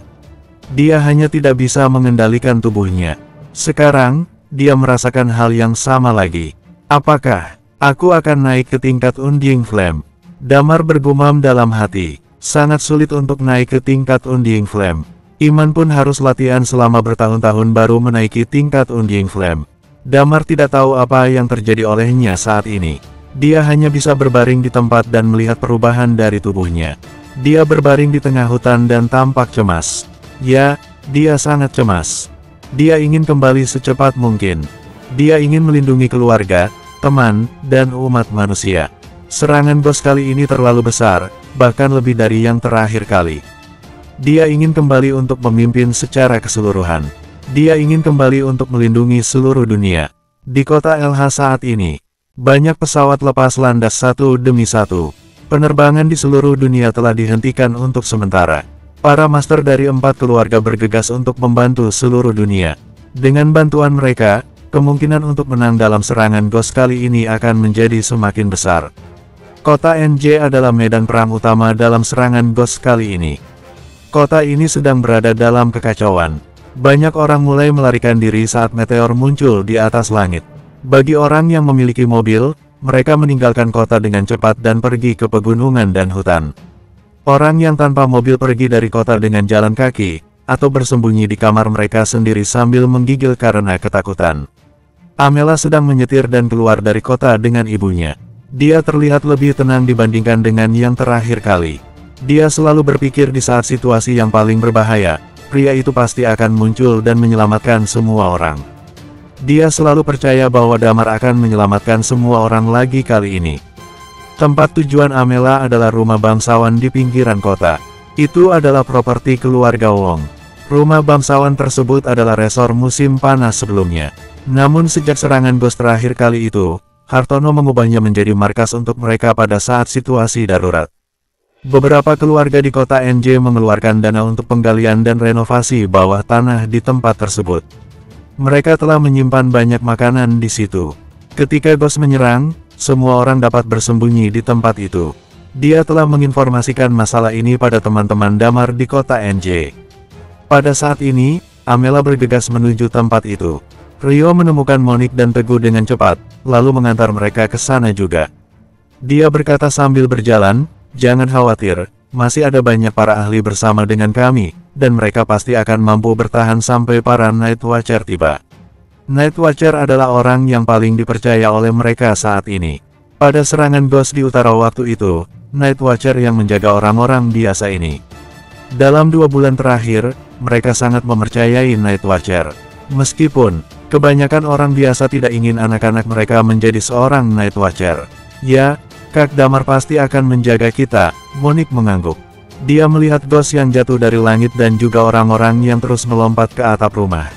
Dia hanya tidak bisa mengendalikan tubuhnya. Sekarang, dia merasakan hal yang sama lagi. Apakah aku akan naik ke tingkat Undying Flame? Damar bergumam dalam hati. Sangat sulit untuk naik ke tingkat Undying Flame. Iman pun harus latihan selama bertahun-tahun baru menaiki tingkat Undying Flame. Damar tidak tahu apa yang terjadi olehnya saat ini. Dia hanya bisa berbaring di tempat dan melihat perubahan dari tubuhnya. Dia berbaring di tengah hutan dan tampak cemas. Ya, dia sangat cemas. Dia ingin kembali secepat mungkin. Dia ingin melindungi keluarga, teman, dan umat manusia. Serangan bos kali ini terlalu besar, bahkan lebih dari yang terakhir kali. Dia ingin kembali untuk memimpin secara keseluruhan. Dia ingin kembali untuk melindungi seluruh dunia. Di kota LH saat ini, banyak pesawat lepas landas satu demi satu. Penerbangan di seluruh dunia telah dihentikan untuk sementara. Para master dari 4 keluarga bergegas untuk membantu seluruh dunia. Dengan bantuan mereka, kemungkinan untuk menang dalam serangan Ghost kali ini akan menjadi semakin besar. Kota NJ adalah medan perang utama dalam serangan Ghost kali ini. Kota ini sedang berada dalam kekacauan. Banyak orang mulai melarikan diri saat meteor muncul di atas langit. Bagi orang yang memiliki mobil, mereka meninggalkan kota dengan cepat dan pergi ke pegunungan dan hutan. Orang yang tanpa mobil pergi dari kota dengan jalan kaki, atau bersembunyi di kamar mereka sendiri sambil menggigil karena ketakutan. Amela sedang menyetir dan keluar dari kota dengan ibunya. Dia terlihat lebih tenang dibandingkan dengan yang terakhir kali. Dia selalu berpikir di saat situasi yang paling berbahaya, pria itu pasti akan muncul dan menyelamatkan semua orang. Dia selalu percaya bahwa Damar akan menyelamatkan semua orang lagi kali ini. Tempat tujuan Amela adalah rumah bangsawan di pinggiran kota. Itu adalah properti keluarga Wong. Rumah bangsawan tersebut adalah resor musim panas sebelumnya. Namun sejak serangan Ghost terakhir kali itu, Hartono mengubahnya menjadi markas untuk mereka pada saat situasi darurat. Beberapa keluarga di kota NJ mengeluarkan dana untuk penggalian dan renovasi bawah tanah di tempat tersebut. Mereka telah menyimpan banyak makanan di situ. Ketika Ghost menyerang, semua orang dapat bersembunyi di tempat itu. Dia telah menginformasikan masalah ini pada teman-teman Damar di kota NJ. Pada saat ini, Amela bergegas menuju tempat itu. Rio menemukan Monique dan Teguh dengan cepat, lalu mengantar mereka ke sana juga. Dia berkata sambil berjalan, "Jangan khawatir, masih ada banyak para ahli bersama dengan kami, dan mereka pasti akan mampu bertahan sampai para Night Watcher tiba." Night Watcher adalah orang yang paling dipercaya oleh mereka saat ini. Pada serangan Ghost di utara waktu itu, Night Watcher yang menjaga orang-orang biasa ini. Dalam 2 bulan terakhir, mereka sangat mempercayai Night Watcher. Meskipun, kebanyakan orang biasa tidak ingin anak-anak mereka menjadi seorang Night Watcher. Ya, Kak Damar pasti akan menjaga kita, Monique mengangguk. Dia melihat Ghost yang jatuh dari langit dan juga orang-orang yang terus melompat ke atap rumah.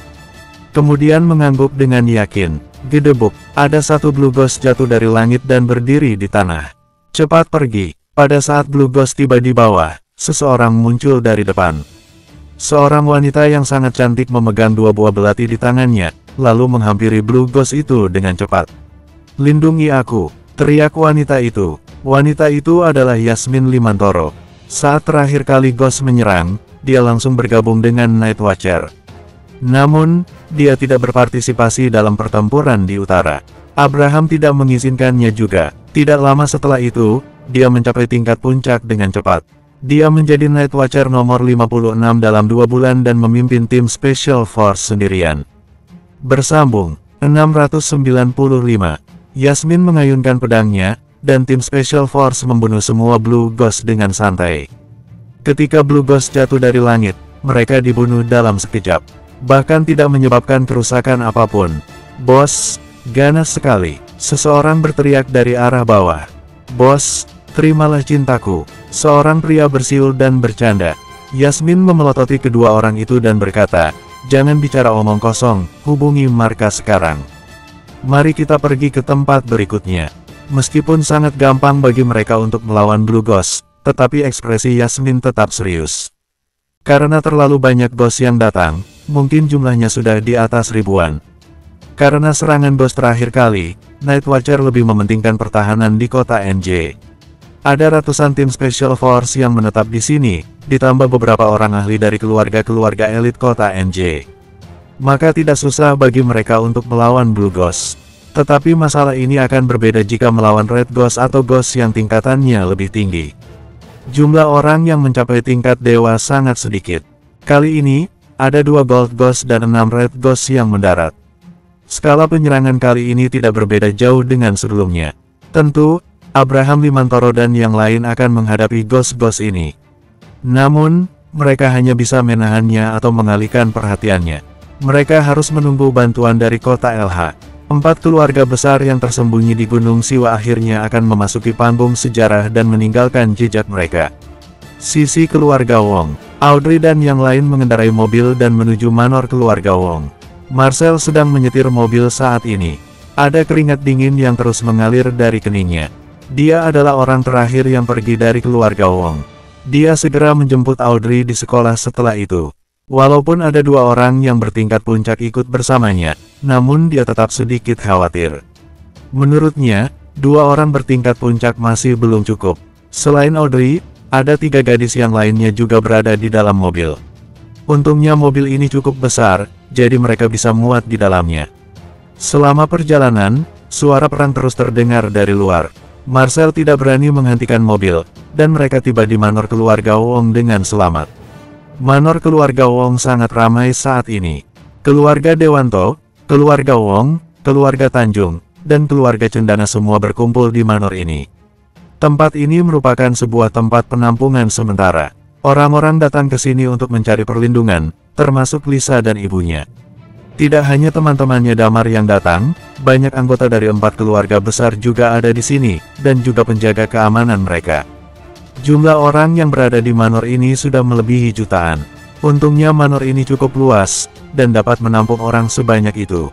Kemudian mengangguk dengan yakin. Gedebuk, ada satu Blue Ghost jatuh dari langit dan berdiri di tanah. Cepat pergi. Pada saat Blue Ghost tiba di bawah, seseorang muncul dari depan. Seorang wanita yang sangat cantik memegang 2 buah belati di tangannya, lalu menghampiri Blue Ghost itu dengan cepat. "Lindungi aku!" teriak wanita itu. Wanita itu adalah Yasmin Limantoro. Saat terakhir kali Ghost menyerang, dia langsung bergabung dengan Night Watcher. Namun, dia tidak berpartisipasi dalam pertempuran di utara. Abraham tidak mengizinkannya juga. Tidak lama setelah itu, dia mencapai tingkat puncak dengan cepat. Dia menjadi Night Watcher nomor 56 dalam 2 bulan dan memimpin tim Special Force sendirian. Bersambung, 695. Yasmin mengayunkan pedangnya, dan tim Special Force membunuh semua Blue Ghost dengan santai. Ketika Blue Ghost jatuh dari langit, mereka dibunuh dalam sekejap. Bahkan tidak menyebabkan kerusakan apapun. "Bos, ganas sekali," seseorang berteriak dari arah bawah. "Bos, terimalah cintaku," seorang pria bersiul dan bercanda. Yasmin memelototi kedua orang itu dan berkata, "Jangan bicara omong kosong, hubungi markas sekarang. Mari kita pergi ke tempat berikutnya." Meskipun sangat gampang bagi mereka untuk melawan Blue Ghost, tetapi ekspresi Yasmin tetap serius. Karena terlalu banyak Ghost yang datang, mungkin jumlahnya sudah di atas ribuan. Karena serangan Ghost terakhir kali, Night Watcher lebih mementingkan pertahanan di kota NJ. Ada ratusan tim Special Force yang menetap di sini, ditambah beberapa orang ahli dari keluarga-keluarga elit kota NJ. Maka tidak susah bagi mereka untuk melawan Blue Ghost. Tetapi masalah ini akan berbeda jika melawan Red Ghost atau Ghost yang tingkatannya lebih tinggi. Jumlah orang yang mencapai tingkat dewa sangat sedikit. Kali ini, ada 2 Gold Ghost dan 6 Red Ghost yang mendarat. Skala penyerangan kali ini tidak berbeda jauh dengan sebelumnya. Tentu, Abraham Limantoro dan yang lain akan menghadapi Ghost-Ghost ini. Namun, mereka hanya bisa menahannya atau mengalihkan perhatiannya. Mereka harus menunggu bantuan dari kota LH. 4 keluarga besar yang tersembunyi di Gunung Siwa akhirnya akan memasuki panggung sejarah dan meninggalkan jejak mereka. Sisi keluarga Wong, Audrey dan yang lain mengendarai mobil dan menuju manor keluarga Wong. Marcel sedang menyetir mobil saat ini. Ada keringat dingin yang terus mengalir dari keningnya. Dia adalah orang terakhir yang pergi dari keluarga Wong. Dia segera menjemput Audrey di sekolah setelah itu. Walaupun ada dua orang yang bertingkat puncak ikut bersamanya, namun dia tetap sedikit khawatir. Menurutnya, dua orang bertingkat puncak masih belum cukup. Selain Audrey, ada 3 gadis yang lainnya juga berada di dalam mobil. Untungnya mobil ini cukup besar, jadi mereka bisa muat di dalamnya. Selama perjalanan, suara perang terus terdengar dari luar. Marcel tidak berani menghentikan mobil, dan mereka tiba di manor keluarga Wong dengan selamat. Manor keluarga Wong sangat ramai saat ini. Keluarga Dewanto, keluarga Wong, keluarga Tanjung, dan keluarga Cendana semua berkumpul di manor ini. Tempat ini merupakan sebuah tempat penampungan sementara. Orang-orang datang ke sini untuk mencari perlindungan, termasuk Lisa dan ibunya. Tidak hanya teman-temannya Damar yang datang, banyak anggota dari 4 keluarga besar juga ada di sini, dan juga penjaga keamanan mereka. Jumlah orang yang berada di manor ini sudah melebihi jutaan. Untungnya manor ini cukup luas, dan dapat menampung orang sebanyak itu.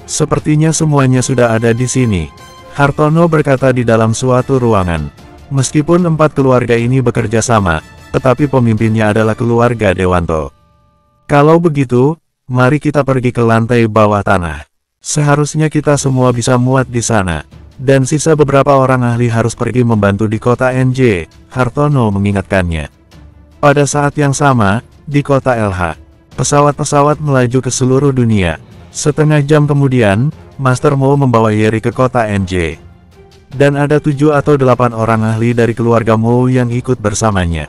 Sepertinya semuanya sudah ada di sini, Hartono berkata di dalam suatu ruangan. Meskipun 4 keluarga ini bekerja sama, tetapi pemimpinnya adalah keluarga Dewanto. Kalau begitu, mari kita pergi ke lantai bawah tanah. Seharusnya kita semua bisa muat di sana. Dan sisa beberapa orang ahli harus pergi membantu di kota NJ, Hartono mengingatkannya. Pada saat yang sama, di kota LH, pesawat-pesawat melaju ke seluruh dunia. Setengah jam kemudian, Master Mo membawa Yeri ke kota NJ. Dan ada 7 atau 8 orang ahli dari keluarga Mo yang ikut bersamanya.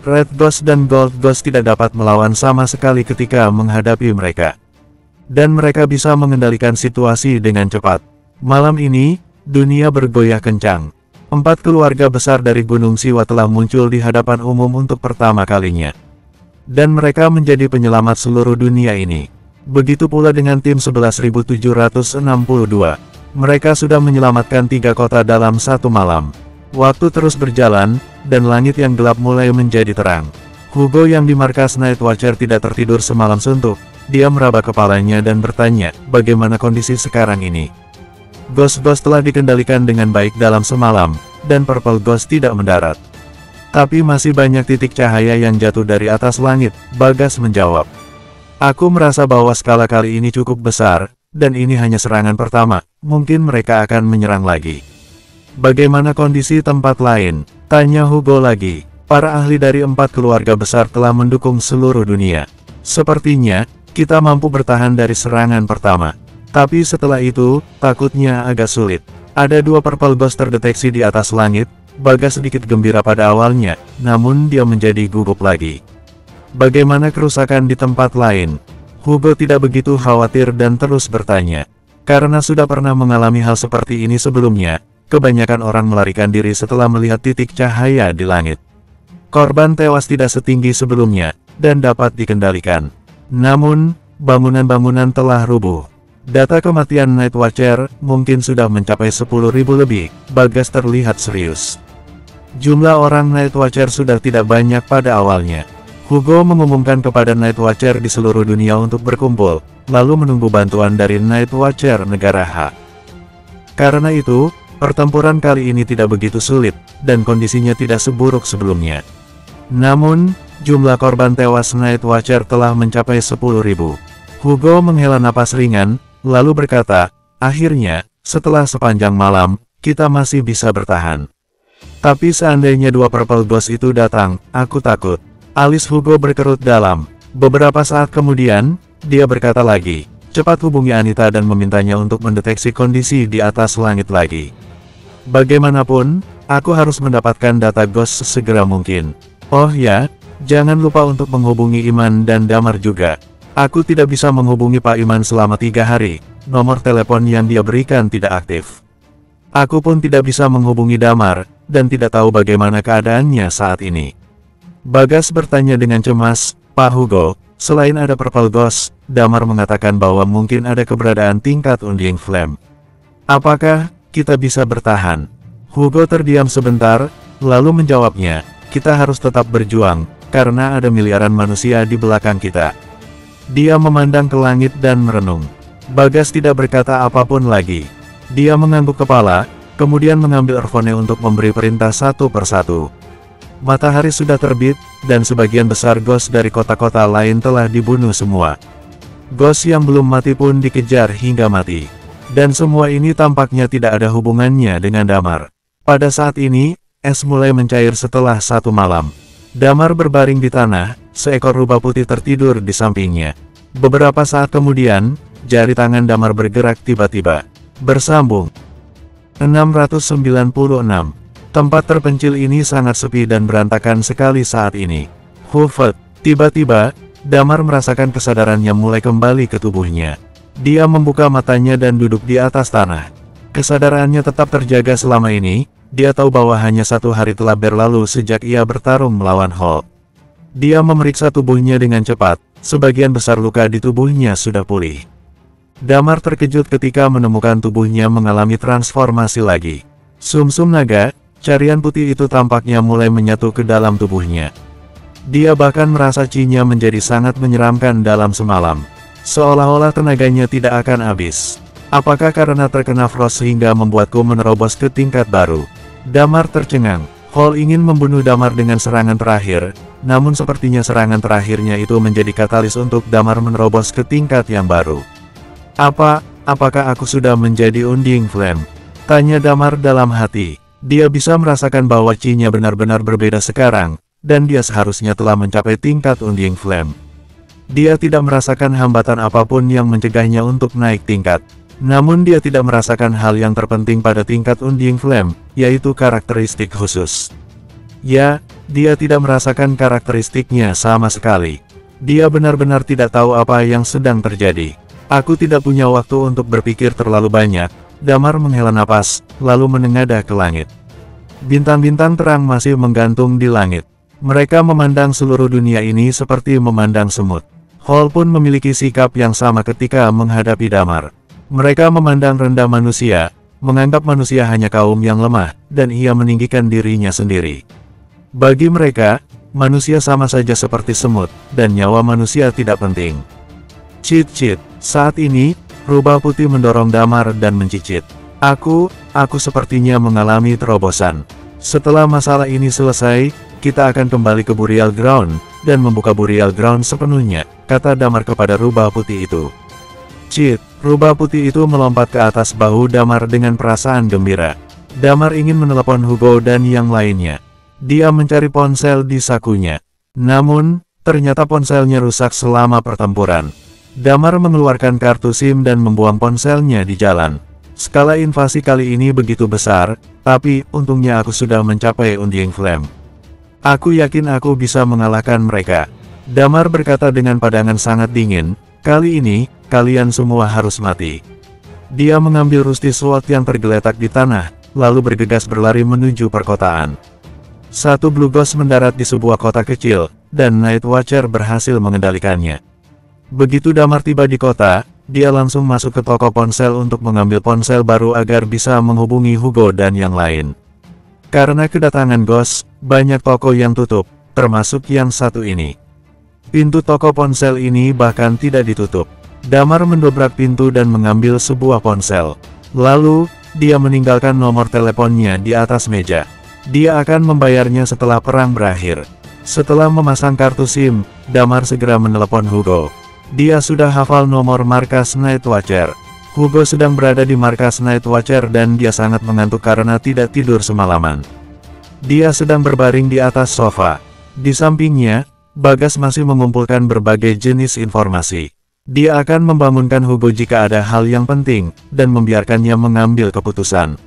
Red Ghost dan Gold Ghost tidak dapat melawan sama sekali ketika menghadapi mereka. Dan mereka bisa mengendalikan situasi dengan cepat. Malam ini, dunia bergoyah kencang. 4 keluarga besar dari Gunung Siwa telah muncul di hadapan umum untuk pertama kalinya. Dan mereka menjadi penyelamat seluruh dunia ini. Begitu pula dengan tim 11.762. Mereka sudah menyelamatkan 3 kota dalam satu malam. Waktu terus berjalan, dan langit yang gelap mulai menjadi terang. Hugo yang di markas Night Watcher tidak tertidur semalam suntuk. Dia meraba kepalanya dan bertanya, bagaimana kondisi sekarang ini? Ghost telah dikendalikan dengan baik dalam semalam, dan Purple Ghost tidak mendarat. Tapi masih banyak titik cahaya yang jatuh dari atas langit, Bagas menjawab. Aku merasa bahwa skala kali ini cukup besar, dan ini hanya serangan pertama, mungkin mereka akan menyerang lagi. Bagaimana kondisi tempat lain? Tanya Hugo lagi. Para ahli dari 4 keluarga besar telah mendukung seluruh dunia. Sepertinya, kita mampu bertahan dari serangan pertama. Tapi setelah itu, takutnya agak sulit. Ada 2 Purple Ghost terdeteksi di atas langit. Bagas sedikit gembira pada awalnya, namun dia menjadi gugup lagi. Bagaimana kerusakan di tempat lain? Hugo tidak begitu khawatir dan terus bertanya. Karena sudah pernah mengalami hal seperti ini sebelumnya, kebanyakan orang melarikan diri setelah melihat titik cahaya di langit. Korban tewas tidak setinggi sebelumnya, dan dapat dikendalikan. Namun, bangunan-bangunan telah rubuh. Data kematian Night Watcher mungkin sudah mencapai 10.000 lebih, Bagas terlihat serius. Jumlah orang Night Watcher sudah tidak banyak pada awalnya. Hugo mengumumkan kepada Night Watcher di seluruh dunia untuk berkumpul, lalu menunggu bantuan dari Night Watcher negara H. Karena itu, pertempuran kali ini tidak begitu sulit, dan kondisinya tidak seburuk sebelumnya. Namun, jumlah korban tewas Night Watcher telah mencapai 10.000. Hugo menghela napas ringan, lalu berkata, akhirnya, setelah sepanjang malam, kita masih bisa bertahan. Tapi seandainya 2 Purple Ghost itu datang, aku takut. Alis Hugo berkerut dalam. Beberapa saat kemudian, dia berkata lagi, cepat hubungi Anita dan memintanya untuk mendeteksi kondisi di atas langit lagi. Bagaimanapun, aku harus mendapatkan data Ghost sesegera mungkin. Oh ya, jangan lupa untuk menghubungi Iman dan Damar juga. Aku tidak bisa menghubungi Pak Iman selama 3 hari, nomor telepon yang dia berikan tidak aktif. Aku pun tidak bisa menghubungi Damar, dan tidak tahu bagaimana keadaannya saat ini. Bagas bertanya dengan cemas, Pak Hugo, selain ada Purple Ghost, Damar mengatakan bahwa mungkin ada keberadaan tingkat Undying Flame. Apakah kita bisa bertahan? Hugo terdiam sebentar, lalu menjawabnya, kita harus tetap berjuang, karena ada miliaran manusia di belakang kita. Dia memandang ke langit dan merenung. Bagas tidak berkata apapun lagi. Dia mengangguk kepala, kemudian mengambil earphone untuk memberi perintah satu persatu. Matahari sudah terbit, dan sebagian besar ghost dari kota-kota lain telah dibunuh semua. Ghost yang belum mati pun dikejar hingga mati. Dan semua ini tampaknya tidak ada hubungannya dengan Damar. Pada saat ini, es mulai mencair setelah 1 malam. Damar berbaring di tanah, seekor rubah putih tertidur di sampingnya. Beberapa saat kemudian, jari tangan Damar bergerak tiba-tiba. Bersambung. 696. Tempat terpencil ini sangat sepi dan berantakan sekali saat ini. Hufet. Tiba-tiba, Damar merasakan kesadarannya mulai kembali ke tubuhnya. Dia membuka matanya dan duduk di atas tanah. Kesadarannya tetap terjaga selama ini. Dia tahu bahwa hanya 1 hari telah berlalu sejak ia bertarung melawan Hulk. Dia memeriksa tubuhnya dengan cepat. Sebagian besar luka di tubuhnya sudah pulih. Damar terkejut ketika menemukan tubuhnya mengalami transformasi lagi. Sumsum naga, carian putih itu tampaknya mulai menyatu ke dalam tubuhnya. Dia bahkan merasa chi-nya menjadi sangat menyeramkan dalam semalam. Seolah-olah tenaganya tidak akan habis. Apakah karena terkena frost sehingga membuatku menerobos ke tingkat baru? Damar tercengang. Hulk ingin membunuh Damar dengan serangan terakhir, namun sepertinya serangan terakhirnya itu menjadi katalis untuk Damar menerobos ke tingkat yang baru. Apakah aku sudah menjadi Unding Flame? Tanya Damar dalam hati. Dia bisa merasakan bahwa chi-nya benar-benar berbeda sekarang, dan dia seharusnya telah mencapai tingkat Unding Flame. Dia tidak merasakan hambatan apapun yang mencegahnya untuk naik tingkat. Namun dia tidak merasakan hal yang terpenting pada tingkat Unding Flame, yaitu karakteristik khusus. Ya, dia tidak merasakan karakteristiknya sama sekali. Dia benar-benar tidak tahu apa yang sedang terjadi. Aku tidak punya waktu untuk berpikir terlalu banyak. Damar menghela napas, lalu menengadah ke langit. Bintang-bintang terang masih menggantung di langit. Mereka memandang seluruh dunia ini seperti memandang semut. Hulk pun memiliki sikap yang sama ketika menghadapi Damar. Mereka memandang rendah manusia, menganggap manusia hanya kaum yang lemah, dan ia meninggikan dirinya sendiri. Bagi mereka, manusia sama saja seperti semut, dan nyawa manusia tidak penting. Cit-cit. Saat ini, rubah putih mendorong Damar dan mencicit. Aku sepertinya mengalami terobosan. Setelah masalah ini selesai, kita akan kembali ke Burial Ground, dan membuka Burial Ground sepenuhnya, kata Damar kepada rubah putih itu. Cit, rubah putih itu melompat ke atas bahu Damar dengan perasaan gembira. Damar ingin menelepon Hugo dan yang lainnya. Dia mencari ponsel di sakunya. Namun, ternyata ponselnya rusak selama pertempuran. Damar mengeluarkan kartu SIM dan membuang ponselnya di jalan. Skala invasi kali ini begitu besar, tapi untungnya aku sudah mencapai Unding Flame. Aku yakin aku bisa mengalahkan mereka. Damar berkata dengan padangan sangat dingin, kali ini, kalian semua harus mati. Dia mengambil Rusty Sword yang tergeletak di tanah, lalu bergegas berlari menuju perkotaan. 1 Blue Ghost mendarat di sebuah kota kecil, dan Night Watcher berhasil mengendalikannya. Begitu Damar tiba di kota, dia langsung masuk ke toko ponsel untuk mengambil ponsel baru agar bisa menghubungi Hugo dan yang lain. Karena kedatangan Ghost, banyak toko yang tutup, termasuk yang satu ini. Pintu toko ponsel ini bahkan tidak ditutup. Damar mendobrak pintu dan mengambil sebuah ponsel. Lalu, dia meninggalkan nomor teleponnya di atas meja. Dia akan membayarnya setelah perang berakhir. Setelah memasang kartu SIM, Damar segera menelepon Hugo. Dia sudah hafal nomor markas Night Watcher. Hugo sedang berada di markas Night Watcher dan dia sangat mengantuk karena tidak tidur semalaman. Dia sedang berbaring di atas sofa. Di sampingnya, Bagas masih mengumpulkan berbagai jenis informasi. Dia akan membangunkan Hugo jika ada hal yang penting, dan membiarkannya mengambil keputusan.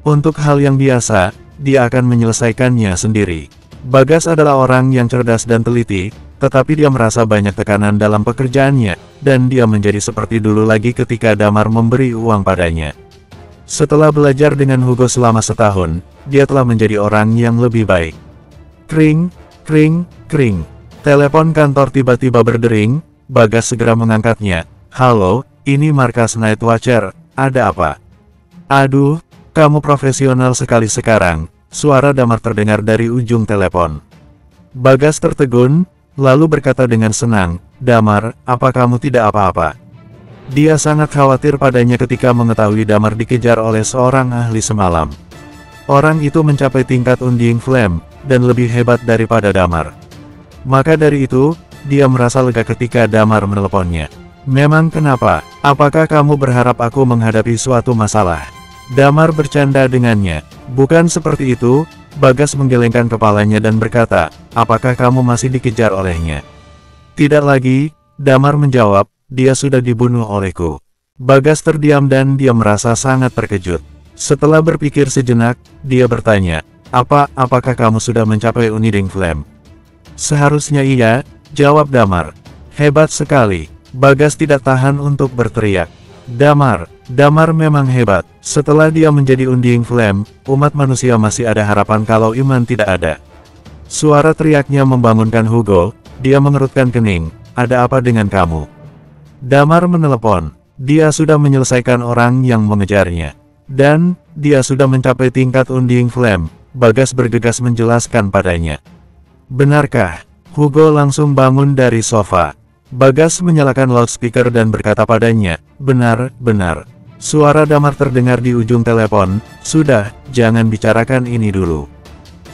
Untuk hal yang biasa, dia akan menyelesaikannya sendiri. Bagas adalah orang yang cerdas dan teliti, tetapi dia merasa banyak tekanan dalam pekerjaannya, dan dia menjadi seperti dulu lagi ketika Damar memberi uang padanya. Setelah belajar dengan Hugo selama setahun, dia telah menjadi orang yang lebih baik. Kring, kring, kring. Telepon kantor tiba-tiba berdering. Bagas segera mengangkatnya. Halo, ini markas Night Watcher, ada apa? Aduh, kamu profesional sekali sekarang. Suara Damar terdengar dari ujung telepon. Bagas tertegun, lalu berkata dengan senang, Damar, apa kamu tidak apa-apa? Dia sangat khawatir padanya ketika mengetahui Damar dikejar oleh seorang ahli semalam. Orang itu mencapai tingkat Unding Flame, dan lebih hebat daripada Damar. Maka dari itu, dia merasa lega ketika Damar meneleponnya. Memang kenapa? Apakah kamu berharap aku menghadapi suatu masalah? Damar bercanda dengannya. Bukan seperti itu. Bagas menggelengkan kepalanya dan berkata, apakah kamu masih dikejar olehnya? Tidak lagi, Damar menjawab, dia sudah dibunuh olehku. Bagas terdiam dan dia merasa sangat terkejut. Setelah berpikir sejenak, dia bertanya, apakah kamu sudah mencapai Uniding Flame? Seharusnya iya, jawab Damar. Hebat sekali. Bagas tidak tahan untuk berteriak. Damar memang hebat. Setelah dia menjadi Undying Flame, umat manusia masih ada harapan kalau iman tidak ada. Suara teriaknya membangunkan Hugo, dia mengerutkan kening, ada apa dengan kamu? Damar menelepon, dia sudah menyelesaikan orang yang mengejarnya. Dan, dia sudah mencapai tingkat Undying Flame, Bagas bergegas menjelaskan padanya. Benarkah? Hugo langsung bangun dari sofa. Bagas menyalakan loudspeaker dan berkata padanya, benar. Suara Damar terdengar di ujung telepon, sudah, jangan bicarakan ini dulu.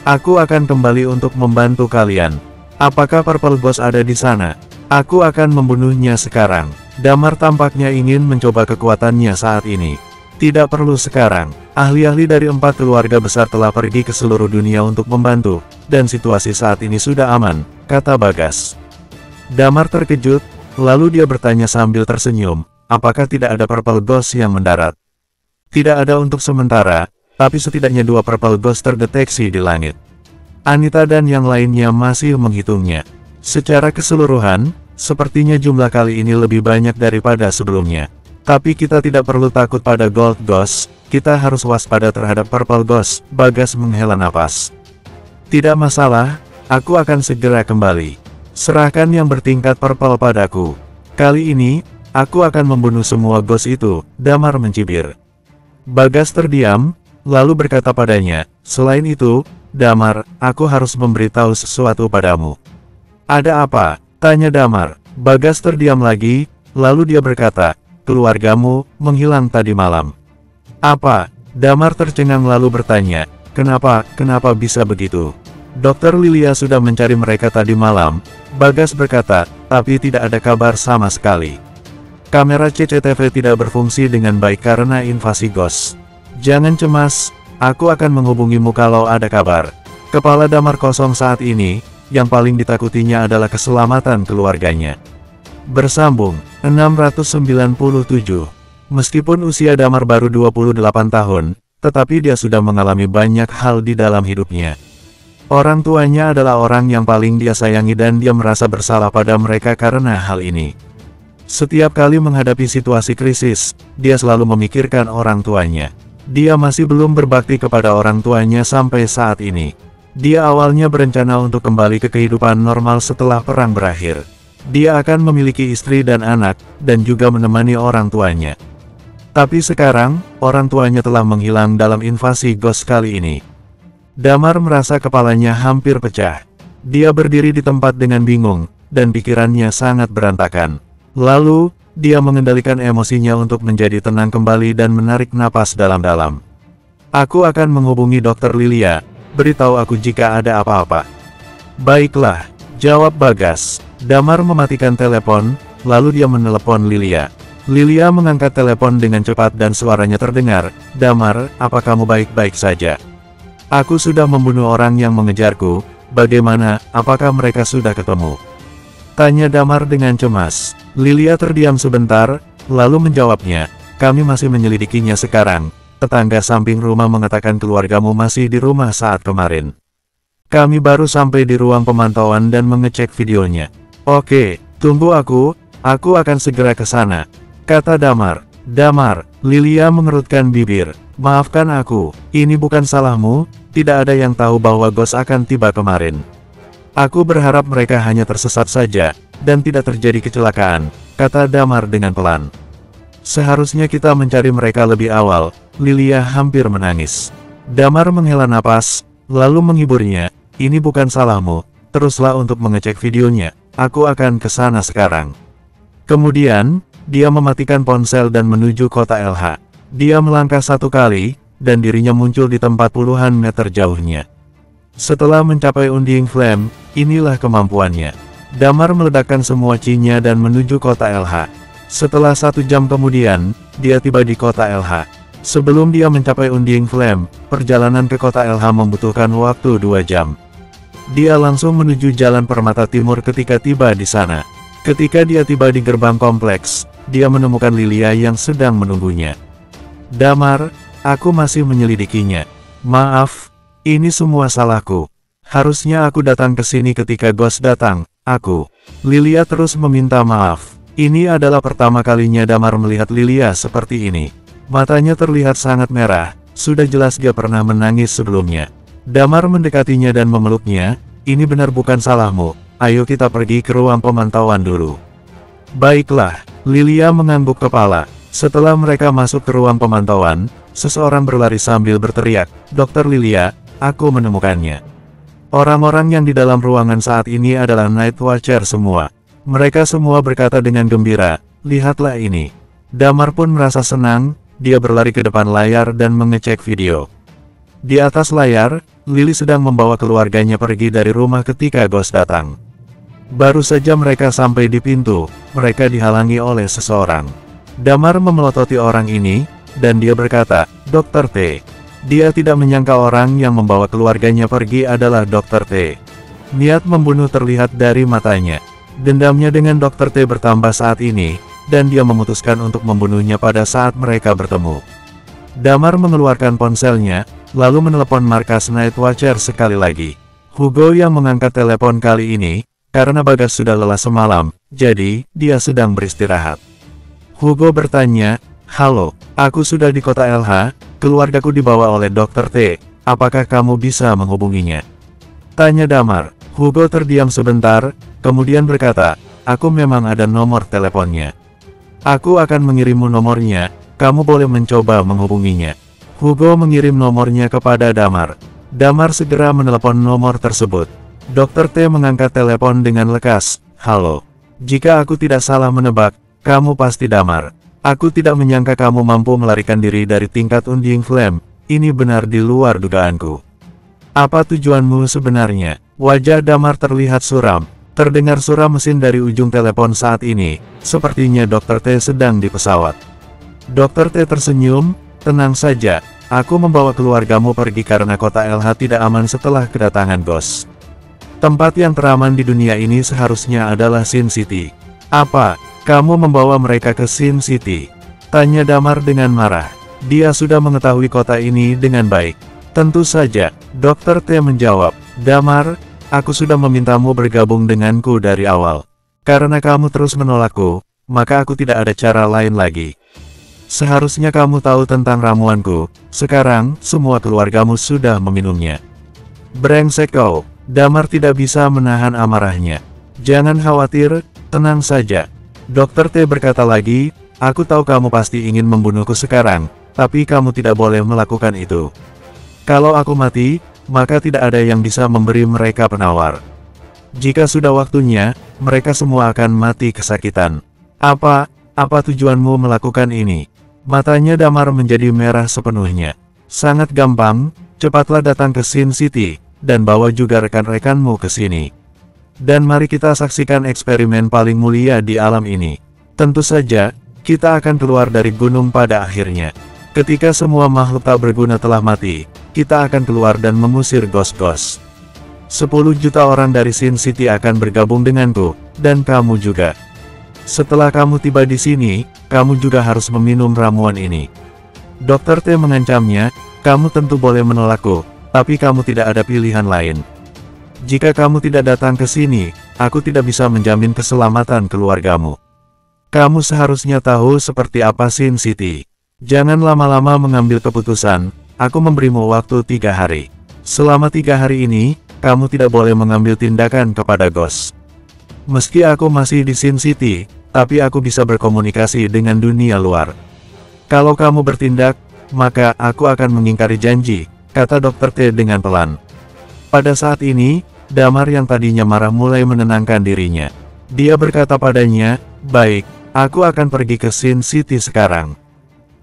Aku akan kembali untuk membantu kalian. Apakah Purple Ghost ada di sana? Aku akan membunuhnya sekarang. Damar tampaknya ingin mencoba kekuatannya saat ini. Tidak perlu sekarang. Ahli-ahli dari 4 keluarga besar telah pergi ke seluruh dunia untuk membantu, dan situasi saat ini sudah aman, kata Bagas. Damar terkejut, lalu dia bertanya sambil tersenyum, apakah tidak ada Purple Ghost yang mendarat? Tidak ada untuk sementara, tapi setidaknya 2 Purple Ghost terdeteksi di langit. Anita dan yang lainnya masih menghitungnya. Secara keseluruhan, sepertinya jumlah kali ini lebih banyak daripada sebelumnya. Tapi kita tidak perlu takut pada Gold Ghost, kita harus waspada terhadap Purple Ghost, Bagas menghela napas. Tidak masalah, aku akan segera kembali. Serahkan yang bertingkat purple padaku. Kali ini, aku akan membunuh semua ghost itu, Damar mencibir. Bagas terdiam, lalu berkata padanya, selain itu, Damar, aku harus memberitahu sesuatu padamu. Ada apa? Tanya Damar. Bagas terdiam lagi, lalu dia berkata, keluargamu menghilang tadi malam. Apa? Damar tercengang lalu bertanya, kenapa bisa begitu? Dokter Lilia sudah mencari mereka tadi malam, Bagas berkata, tapi tidak ada kabar sama sekali. Kamera CCTV tidak berfungsi dengan baik karena invasi ghost. Jangan cemas, aku akan menghubungimu kalau ada kabar. Kepala Damar kosong saat ini, yang paling ditakutinya adalah keselamatan keluarganya. Bersambung, 697. Meskipun usia Damar baru 28 tahun, tetapi dia sudah mengalami banyak hal di dalam hidupnya. Orang tuanya adalah orang yang paling dia sayangi dan dia merasa bersalah pada mereka karena hal ini. Setiap kali menghadapi situasi krisis, dia selalu memikirkan orang tuanya. Dia masih belum berbakti kepada orang tuanya sampai saat ini. Dia awalnya berencana untuk kembali ke kehidupan normal setelah perang berakhir. Dia akan memiliki istri dan anak, dan juga menemani orang tuanya. Tapi sekarang, orang tuanya telah menghilang dalam invasi ghost kali ini. Damar merasa kepalanya hampir pecah. Dia berdiri di tempat dengan bingung, dan pikirannya sangat berantakan. Lalu, dia mengendalikan emosinya untuk menjadi tenang kembali dan menarik napas dalam-dalam. Aku akan menghubungi Dokter Lilia, beritahu aku jika ada apa-apa. Baiklah, jawab Bagas. Damar mematikan telepon, lalu dia menelepon Lilia. Lilia mengangkat telepon dengan cepat dan suaranya terdengar, Damar, apa kamu baik-baik saja? Aku sudah membunuh orang yang mengejarku, bagaimana, apakah mereka sudah ketemu? Tanya Damar dengan cemas. Lilia terdiam sebentar, lalu menjawabnya, kami masih menyelidikinya sekarang. Tetangga samping rumah mengatakan keluargamu masih di rumah saat kemarin. Kami baru sampai di ruang pemantauan dan mengecek videonya. Oke, tunggu aku akan segera ke sana, kata Damar. Damar, Lilia mengerutkan bibir. Maafkan aku, ini bukan salahmu, tidak ada yang tahu bahwa ghost akan tiba kemarin. Aku berharap mereka hanya tersesat saja, dan tidak terjadi kecelakaan, kata Damar dengan pelan. Seharusnya kita mencari mereka lebih awal, Lilia hampir menangis. Damar menghela napas, lalu menghiburnya, ini bukan salahmu, teruslah untuk mengecek videonya, aku akan ke sana sekarang. Kemudian, dia mematikan ponsel dan menuju kota LH. Dia melangkah 1 kali, dan dirinya muncul di tempat puluhan meter jauhnya. Setelah mencapai Unding Flame, inilah kemampuannya. Damar meledakkan semua chi-nya dan menuju kota LH. Setelah 1 jam kemudian, dia tiba di kota LH. Sebelum dia mencapai Unding Flame, perjalanan ke kota LH membutuhkan waktu 2 jam. Dia langsung menuju Jalan Permata Timur ketika tiba di sana. Ketika dia tiba di gerbang kompleks, dia menemukan Lilia yang sedang menunggunya. Damar, aku masih menyelidikinya. Maaf, ini semua salahku. Harusnya aku datang ke sini ketika Ghost datang. Lilia terus meminta maaf. Ini adalah pertama kalinya Damar melihat Lilia seperti ini. Matanya terlihat sangat merah, sudah jelas dia pernah menangis sebelumnya. Damar mendekatinya dan memeluknya, ini benar bukan salahmu, ayo kita pergi ke ruang pemantauan dulu. Baiklah, Lilia mengangguk kepala. Setelah mereka masuk ke ruang pemantauan, seseorang berlari sambil berteriak, "Dokter Lilia, aku menemukannya." Orang-orang yang di dalam ruangan saat ini adalah Night Watcher semua. Mereka semua berkata dengan gembira, "Lihatlah ini." Damar pun merasa senang, dia berlari ke depan layar dan mengecek video. Di atas layar, Lily sedang membawa keluarganya pergi dari rumah ketika Ghost datang. Baru saja mereka sampai di pintu, mereka dihalangi oleh seseorang. Damar memelototi orang ini, dan dia berkata, "Dr. T." Dia tidak menyangka orang yang membawa keluarganya pergi adalah Dr. T. Niat membunuh terlihat dari matanya. Dendamnya dengan Dr. T bertambah saat ini, dan dia memutuskan untuk membunuhnya pada saat mereka bertemu. Damar mengeluarkan ponselnya, lalu menelepon markas Night Watcher sekali lagi. Hugo yang mengangkat telepon kali ini, karena Bagas sudah lelah semalam, jadi dia sedang beristirahat. Hugo bertanya, "Halo, aku sudah di kota LH, keluargaku dibawa oleh Dr. T, apakah kamu bisa menghubunginya?" Tanya Damar. Hugo terdiam sebentar, kemudian berkata, "Aku memang ada nomor teleponnya. Aku akan mengirimmu nomornya, kamu boleh mencoba menghubunginya." Hugo mengirim nomornya kepada Damar. Damar segera menelepon nomor tersebut. Dr. T mengangkat telepon dengan lekas, "Halo. Jika aku tidak salah menebak, kamu pasti Damar. Aku tidak menyangka kamu mampu melarikan diri dari tingkat Unding Flame, ini benar di luar dugaanku. Apa tujuanmu sebenarnya?" Wajah Damar terlihat suram. Terdengar suara mesin dari ujung telepon saat ini, sepertinya Dr. T sedang di pesawat. Dr. T tersenyum, "Tenang saja, aku membawa keluargamu pergi karena kota LH tidak aman setelah kedatangan Ghost. Tempat yang teraman di dunia ini seharusnya adalah Sin City. Apa, kamu membawa mereka ke Sin City?" Tanya Damar dengan marah. Dia sudah mengetahui kota ini dengan baik. "Tentu saja," Dr. T menjawab. "Damar, aku sudah memintamu bergabung denganku dari awal. Karena kamu terus menolakku, maka aku tidak ada cara lain lagi. Seharusnya kamu tahu tentang ramuanku, sekarang, semua keluargamu sudah meminumnya." "Brengsek kau," Damar tidak bisa menahan amarahnya. "Jangan khawatir, tenang saja." Dr. T berkata lagi, "Aku tahu kamu pasti ingin membunuhku sekarang, tapi kamu tidak boleh melakukan itu. Kalau aku mati, maka tidak ada yang bisa memberi mereka penawar. Jika sudah waktunya, mereka semua akan mati kesakitan. Apa tujuanmu melakukan ini?" Matanya Damar menjadi merah sepenuhnya. "Sangat gampang, cepatlah datang ke Sin City, dan bawa juga rekan-rekanmu ke sini. Dan mari kita saksikan eksperimen paling mulia di alam ini. Tentu saja, kita akan keluar dari gunung pada akhirnya. Ketika semua makhluk tak berguna telah mati, kita akan keluar dan mengusir ghost-ghost. 10 juta orang dari Sin City akan bergabung denganku, dan kamu juga. Setelah kamu tiba di sini, kamu juga harus meminum ramuan ini." Dr. T mengancamnya, "Kamu tentu boleh menolakku, tapi kamu tidak ada pilihan lain. Jika kamu tidak datang ke sini, aku tidak bisa menjamin keselamatan keluargamu. Kamu seharusnya tahu seperti apa Sin City. Jangan lama-lama mengambil keputusan, aku memberimu waktu 3 hari. Selama 3 hari ini, kamu tidak boleh mengambil tindakan kepada Ghost. Meski aku masih di Sin City, tapi aku bisa berkomunikasi dengan dunia luar. Kalau kamu bertindak, maka aku akan mengingkari janji," kata Dr. T dengan pelan. Pada saat ini, Damar yang tadinya marah mulai menenangkan dirinya. Dia berkata padanya, "Baik, aku akan pergi ke Sin City sekarang.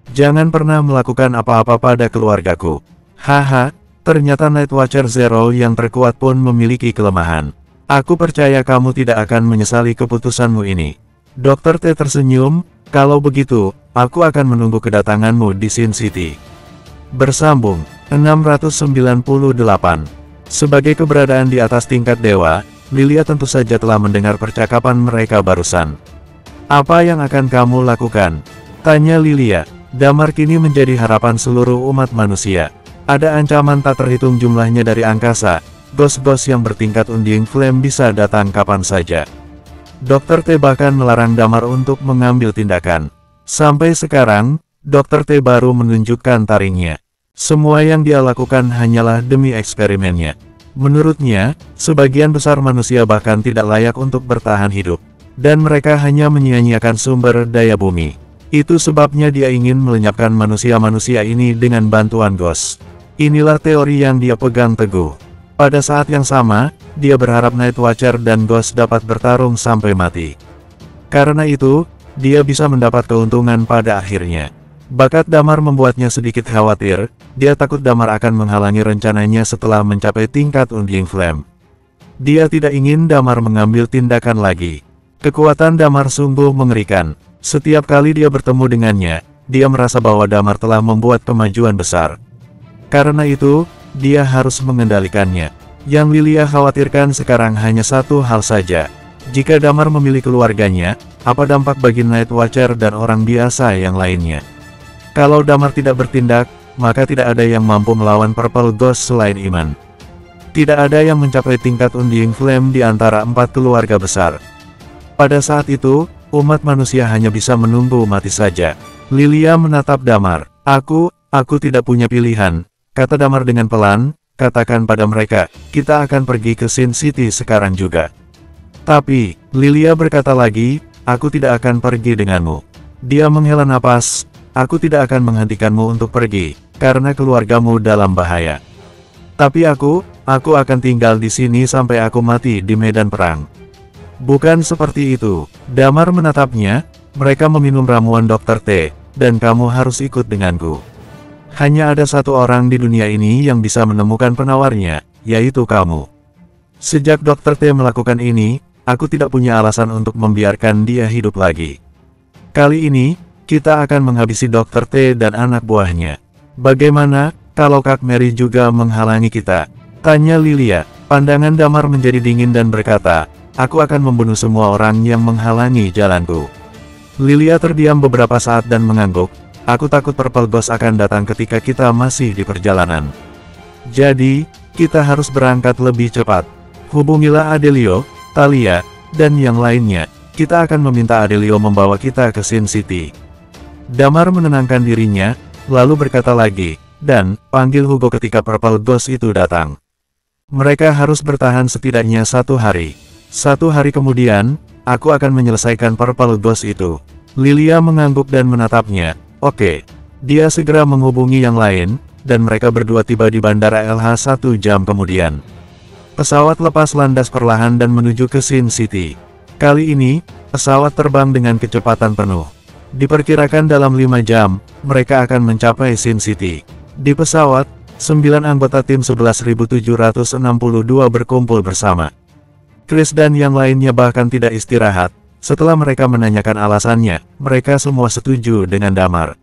Jangan pernah melakukan apa-apa pada keluargaku." "Haha, Ternyata Night Watcher Zero yang terkuat pun memiliki kelemahan. Aku percaya kamu tidak akan menyesali keputusanmu ini. Dr. T tersenyum, kalau begitu, aku akan menunggu kedatanganmu di Sin City. Bersambung, 698. Sebagai keberadaan di atas tingkat dewa, Lilia tentu saja telah mendengar percakapan mereka barusan. Apa yang akan kamu lakukan? Tanya Lilia. Damar kini menjadi harapan seluruh umat manusia. Ada ancaman tak terhitung jumlahnya dari angkasa. Ghost-ghost yang bertingkat Undying Flame bisa datang kapan saja. Dr. T bahkan melarang Damar untuk mengambil tindakan. Sampai sekarang, Dr. T baru menunjukkan taringnya. Semua yang dia lakukan hanyalah demi eksperimennya. Menurutnya, sebagian besar manusia bahkan tidak layak untuk bertahan hidup. Dan mereka hanya menyia-nyiakan sumber daya bumi. Itu sebabnya dia ingin melenyapkan manusia-manusia ini dengan bantuan Ghost. Inilah teori yang dia pegang teguh. Pada saat yang sama, dia berharap Night Watcher dan Ghost dapat bertarung sampai mati. Karena itu, dia bisa mendapat keuntungan pada akhirnya. Bakat Damar membuatnya sedikit khawatir, dia takut Damar akan menghalangi rencananya setelah mencapai tingkat Undying Flame. Dia tidak ingin Damar mengambil tindakan lagi. Kekuatan Damar sungguh mengerikan. Setiap kali dia bertemu dengannya, dia merasa bahwa Damar telah membuat kemajuan besar. Karena itu, dia harus mengendalikannya. Yang Lilia khawatirkan sekarang hanya satu hal saja. Jika Damar memilih keluarganya, apa dampak bagi Night Watcher dan orang biasa yang lainnya? Kalau Damar tidak bertindak, maka tidak ada yang mampu melawan Purple Ghost selain Iman. Tidak ada yang mencapai tingkat Undying Flame di antara 4 keluarga besar. Pada saat itu, umat manusia hanya bisa menunggu mati saja. Lilia menatap Damar. Aku tidak punya pilihan, kata Damar dengan pelan, katakan pada mereka, kita akan pergi ke Sin City sekarang juga. Tapi, Lilia berkata lagi, aku tidak akan pergi denganmu. Dia menghela napas, aku tidak akan menghentikanmu untuk pergi, karena keluargamu dalam bahaya. Tapi aku akan tinggal di sini sampai aku mati di medan perang. Bukan seperti itu, Damar menatapnya, mereka meminum ramuan Dr. T, dan kamu harus ikut denganku. Hanya ada satu orang di dunia ini yang bisa menemukan penawarnya, yaitu kamu. Sejak Dr. T melakukan ini, aku tidak punya alasan untuk membiarkan dia hidup lagi. Kali ini, kita akan menghabisi Dr. T dan anak buahnya. Bagaimana, kalau Kak Mary juga menghalangi kita? Tanya Lilia. Pandangan Damar menjadi dingin dan berkata, aku akan membunuh semua orang yang menghalangi jalanku. Lilia terdiam beberapa saat dan mengangguk, aku takut Purple Ghost akan datang ketika kita masih di perjalanan. Jadi, kita harus berangkat lebih cepat. Hubungilah Adelio, Talia, dan yang lainnya. Kita akan meminta Adelio membawa kita ke Sin City. Damar menenangkan dirinya, lalu berkata lagi, dan, panggil Hugo ketika Purple Ghost itu datang. Mereka harus bertahan setidaknya 1 hari. 1 hari kemudian, aku akan menyelesaikan Purple Ghost itu. Lilia mengangguk dan menatapnya, oke. Dia segera menghubungi yang lain, dan mereka berdua tiba di Bandara LH 1 jam kemudian. Pesawat lepas landas perlahan dan menuju ke Sin City. Kali ini, pesawat terbang dengan kecepatan penuh. Diperkirakan dalam 5 jam, mereka akan mencapai Sin City. Di pesawat, 9 anggota tim 11.762 berkumpul bersama. Chris dan yang lainnya bahkan tidak istirahat. Setelah mereka menanyakan alasannya, mereka semua setuju dengan Damar.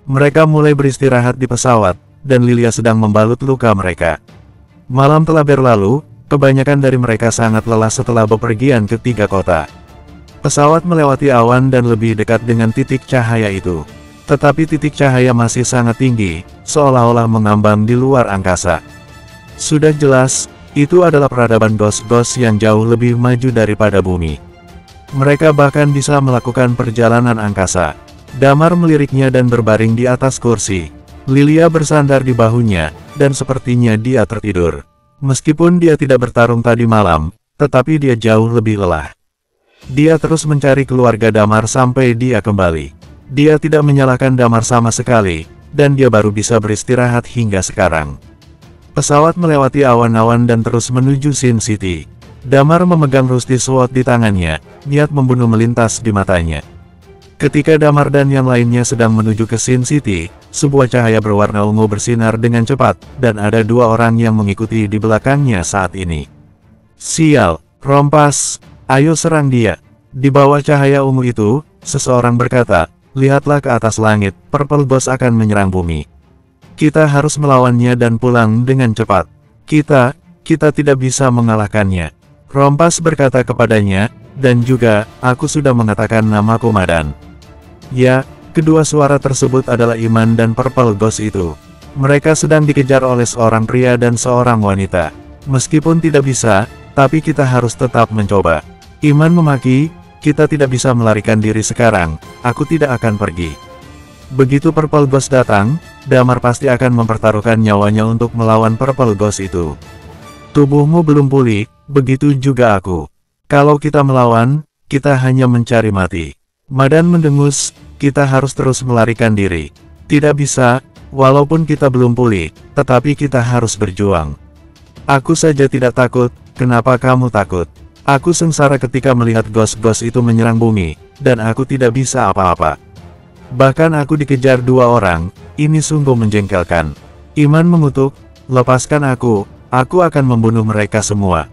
Mereka mulai beristirahat di pesawat, dan Lilia sedang membalut luka mereka. Malam telah berlalu, kebanyakan dari mereka sangat lelah setelah bepergian ke 3 kota. Pesawat melewati awan dan lebih dekat dengan titik cahaya itu. Tetapi titik cahaya masih sangat tinggi, seolah-olah mengambang di luar angkasa. Sudah jelas, itu adalah peradaban ghost-ghost yang jauh lebih maju daripada bumi. Mereka bahkan bisa melakukan perjalanan angkasa. Damar meliriknya dan berbaring di atas kursi. Lilia bersandar di bahunya, dan sepertinya dia tertidur. Meskipun dia tidak bertarung tadi malam, tetapi dia jauh lebih lelah. Dia terus mencari keluarga Damar sampai dia kembali. Dia tidak menyalahkan Damar sama sekali, dan dia baru bisa beristirahat hingga sekarang. Pesawat melewati awan-awan dan terus menuju Sin City. Damar memegang Rusty Sword di tangannya, niat membunuh melintas di matanya. Ketika Damar dan yang lainnya sedang menuju ke Sin City, sebuah cahaya berwarna ungu bersinar dengan cepat, dan ada dua orang yang mengikuti di belakangnya saat ini. Sial, Rompas, ayo serang dia. Di bawah cahaya ungu itu, seseorang berkata, lihatlah ke atas langit, Purple Ghost akan menyerang bumi. Kita harus melawannya dan pulang dengan cepat. Kita tidak bisa mengalahkannya. Rompas berkata kepadanya, dan juga, aku sudah mengatakan nama komandan. Ya, kedua suara tersebut adalah Iman dan Purple Ghost itu. Mereka sedang dikejar oleh seorang pria dan seorang wanita. Meskipun tidak bisa, tapi kita harus tetap mencoba. Iman memaki, kita tidak bisa melarikan diri sekarang, aku tidak akan pergi. Begitu Purple Ghost datang, Damar pasti akan mempertaruhkan nyawanya untuk melawan Purple Ghost itu. Tubuhmu belum pulih, begitu juga aku. Kalau kita melawan, kita hanya mencari mati. Madan mendengus, kita harus terus melarikan diri. Tidak bisa, walaupun kita belum pulih, tetapi kita harus berjuang. Aku saja tidak takut, kenapa kamu takut? Aku sengsara ketika melihat ghost-ghost itu menyerang bumi, dan aku tidak bisa apa-apa. Bahkan aku dikejar dua orang, ini sungguh menjengkelkan. Iman mengutuk, lepaskan aku akan membunuh mereka semua.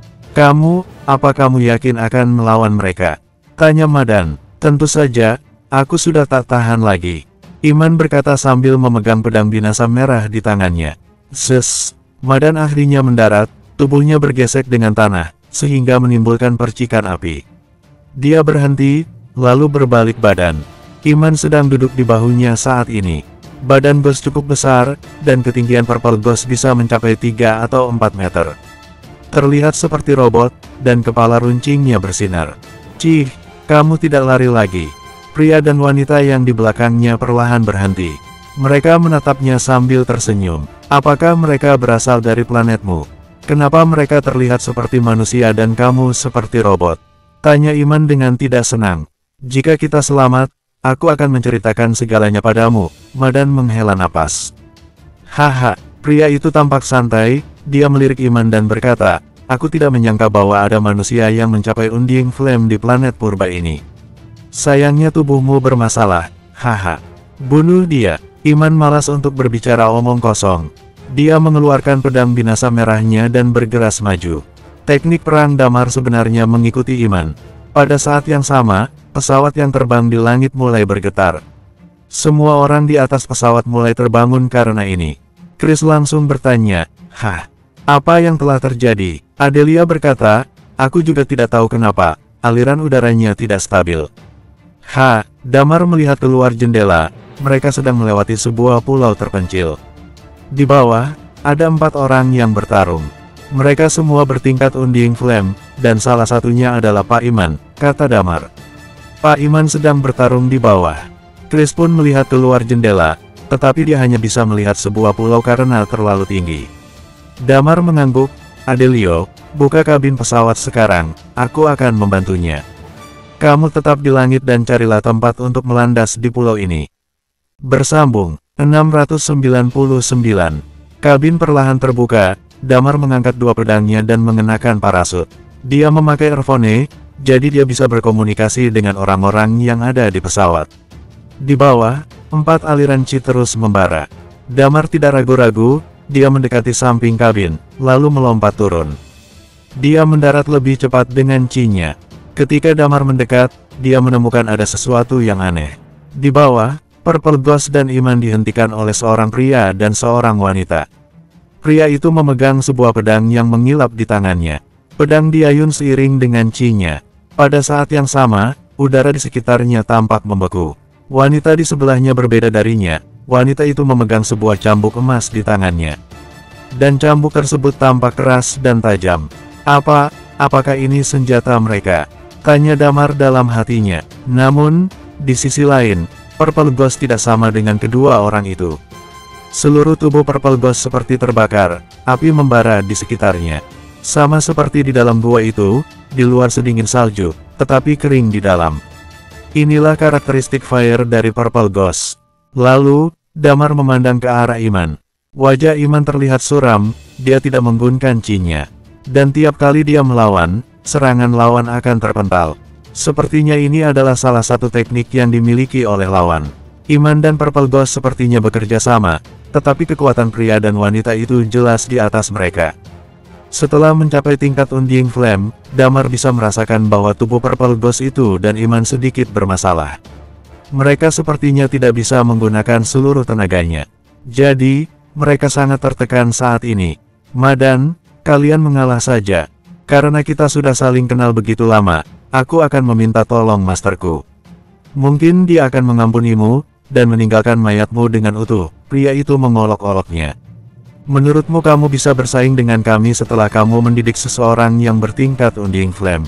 Apa kamu yakin akan melawan mereka? Tanya Madan. Tentu saja, aku sudah tak tahan lagi. Iman berkata sambil memegang pedang binasa merah di tangannya. Madan akhirnya mendarat, tubuhnya bergesek dengan tanah, sehingga menimbulkan percikan api. Dia berhenti, lalu berbalik badan. Iman sedang duduk di bahunya saat ini. Badan Ghost cukup besar, dan ketinggian Purple Ghost bisa mencapai 3 atau 4 meter. Terlihat seperti robot, dan kepala runcingnya bersinar. Cih, kamu tidak lari lagi. Pria dan wanita yang di belakangnya perlahan berhenti. Mereka menatapnya sambil tersenyum. Apakah mereka berasal dari planetmu? Kenapa mereka terlihat seperti manusia dan kamu seperti robot? Tanya Iman dengan tidak senang. Jika kita selamat, aku akan menceritakan segalanya padamu. Madan menghela napas. Haha, pria itu tampak santai, dia melirik Iman dan berkata, aku tidak menyangka bahwa ada manusia yang mencapai Undying Flame di planet purba ini. Sayangnya tubuhmu bermasalah, haha. Bunuh dia. Iman malas untuk berbicara omong kosong. Dia mengeluarkan pedang binasa merahnya dan bergegas maju. Teknik perang Damar sebenarnya mengikuti Iman. Pada saat yang sama, pesawat yang terbang di langit mulai bergetar. Semua orang di atas pesawat mulai terbangun karena ini. Chris langsung bertanya, apa yang telah terjadi? Adelia berkata, aku juga tidak tahu kenapa, aliran udaranya tidak stabil. Damar melihat keluar jendela, mereka sedang melewati sebuah pulau terpencil. Di bawah, ada 4 orang yang bertarung. Mereka semua bertingkat Undying Flame, dan salah satunya adalah Pak Iman, kata Damar. Pak Iman sedang bertarung di bawah. Chris pun melihat keluar jendela, tetapi dia hanya bisa melihat sebuah pulau karena terlalu tinggi. Damar mengangguk, Adelio, buka kabin pesawat sekarang, aku akan membantunya. Kamu tetap di langit dan carilah tempat untuk melandas di pulau ini. Bersambung, 699. Kabin perlahan terbuka, Damar mengangkat 2 pedangnya dan mengenakan parasut. Dia memakai earphone, jadi dia bisa berkomunikasi dengan orang-orang yang ada di pesawat. Di bawah, 4 aliran chi terus membara. Damar tidak ragu-ragu, dia mendekati samping kabin, lalu melompat turun. Dia mendarat lebih cepat dengan chi-nya. Ketika Damar mendekat, dia menemukan ada sesuatu yang aneh. Di bawah, Purple Ghost dan Iman dihentikan oleh seorang pria dan seorang wanita. Pria itu memegang sebuah pedang yang mengilap di tangannya. Pedang diayun seiring dengan chi-nya. Pada saat yang sama, udara di sekitarnya tampak membeku. Wanita di sebelahnya berbeda darinya. Wanita itu memegang sebuah cambuk emas di tangannya. Dan cambuk tersebut tampak keras dan tajam. Apakah ini senjata mereka? Tanya Damar dalam hatinya. Namun, di sisi lain, Purple Ghost tidak sama dengan kedua orang itu. Seluruh tubuh Purple Ghost seperti terbakar, api membara di sekitarnya. Sama seperti di dalam gua itu, di luar sedingin salju, tetapi kering di dalam. Inilah karakteristik fire dari Purple Ghost. Lalu, Damar memandang ke arah Iman. Wajah Iman terlihat suram, dia tidak menggunakan chi-nya. Dan tiap kali dia melawan, serangan lawan akan terpental. Sepertinya ini adalah salah satu teknik yang dimiliki oleh lawan. Iman dan Purple Ghost sepertinya bekerja sama, tetapi kekuatan pria dan wanita itu jelas di atas mereka. Setelah mencapai tingkat Undying Flame, Damar bisa merasakan bahwa tubuh Purple Ghost itu dan Iman sedikit bermasalah. Mereka sepertinya tidak bisa menggunakan seluruh tenaganya. Jadi, mereka sangat tertekan saat ini. Madan, kalian mengalah saja. Karena kita sudah saling kenal begitu lama, aku akan meminta tolong masterku. Mungkin dia akan mengampunimu, dan meninggalkan mayatmu dengan utuh. Pria itu mengolok-oloknya. Menurutmu kamu bisa bersaing dengan kami setelah kamu mendidik seseorang yang bertingkat Undying Flame?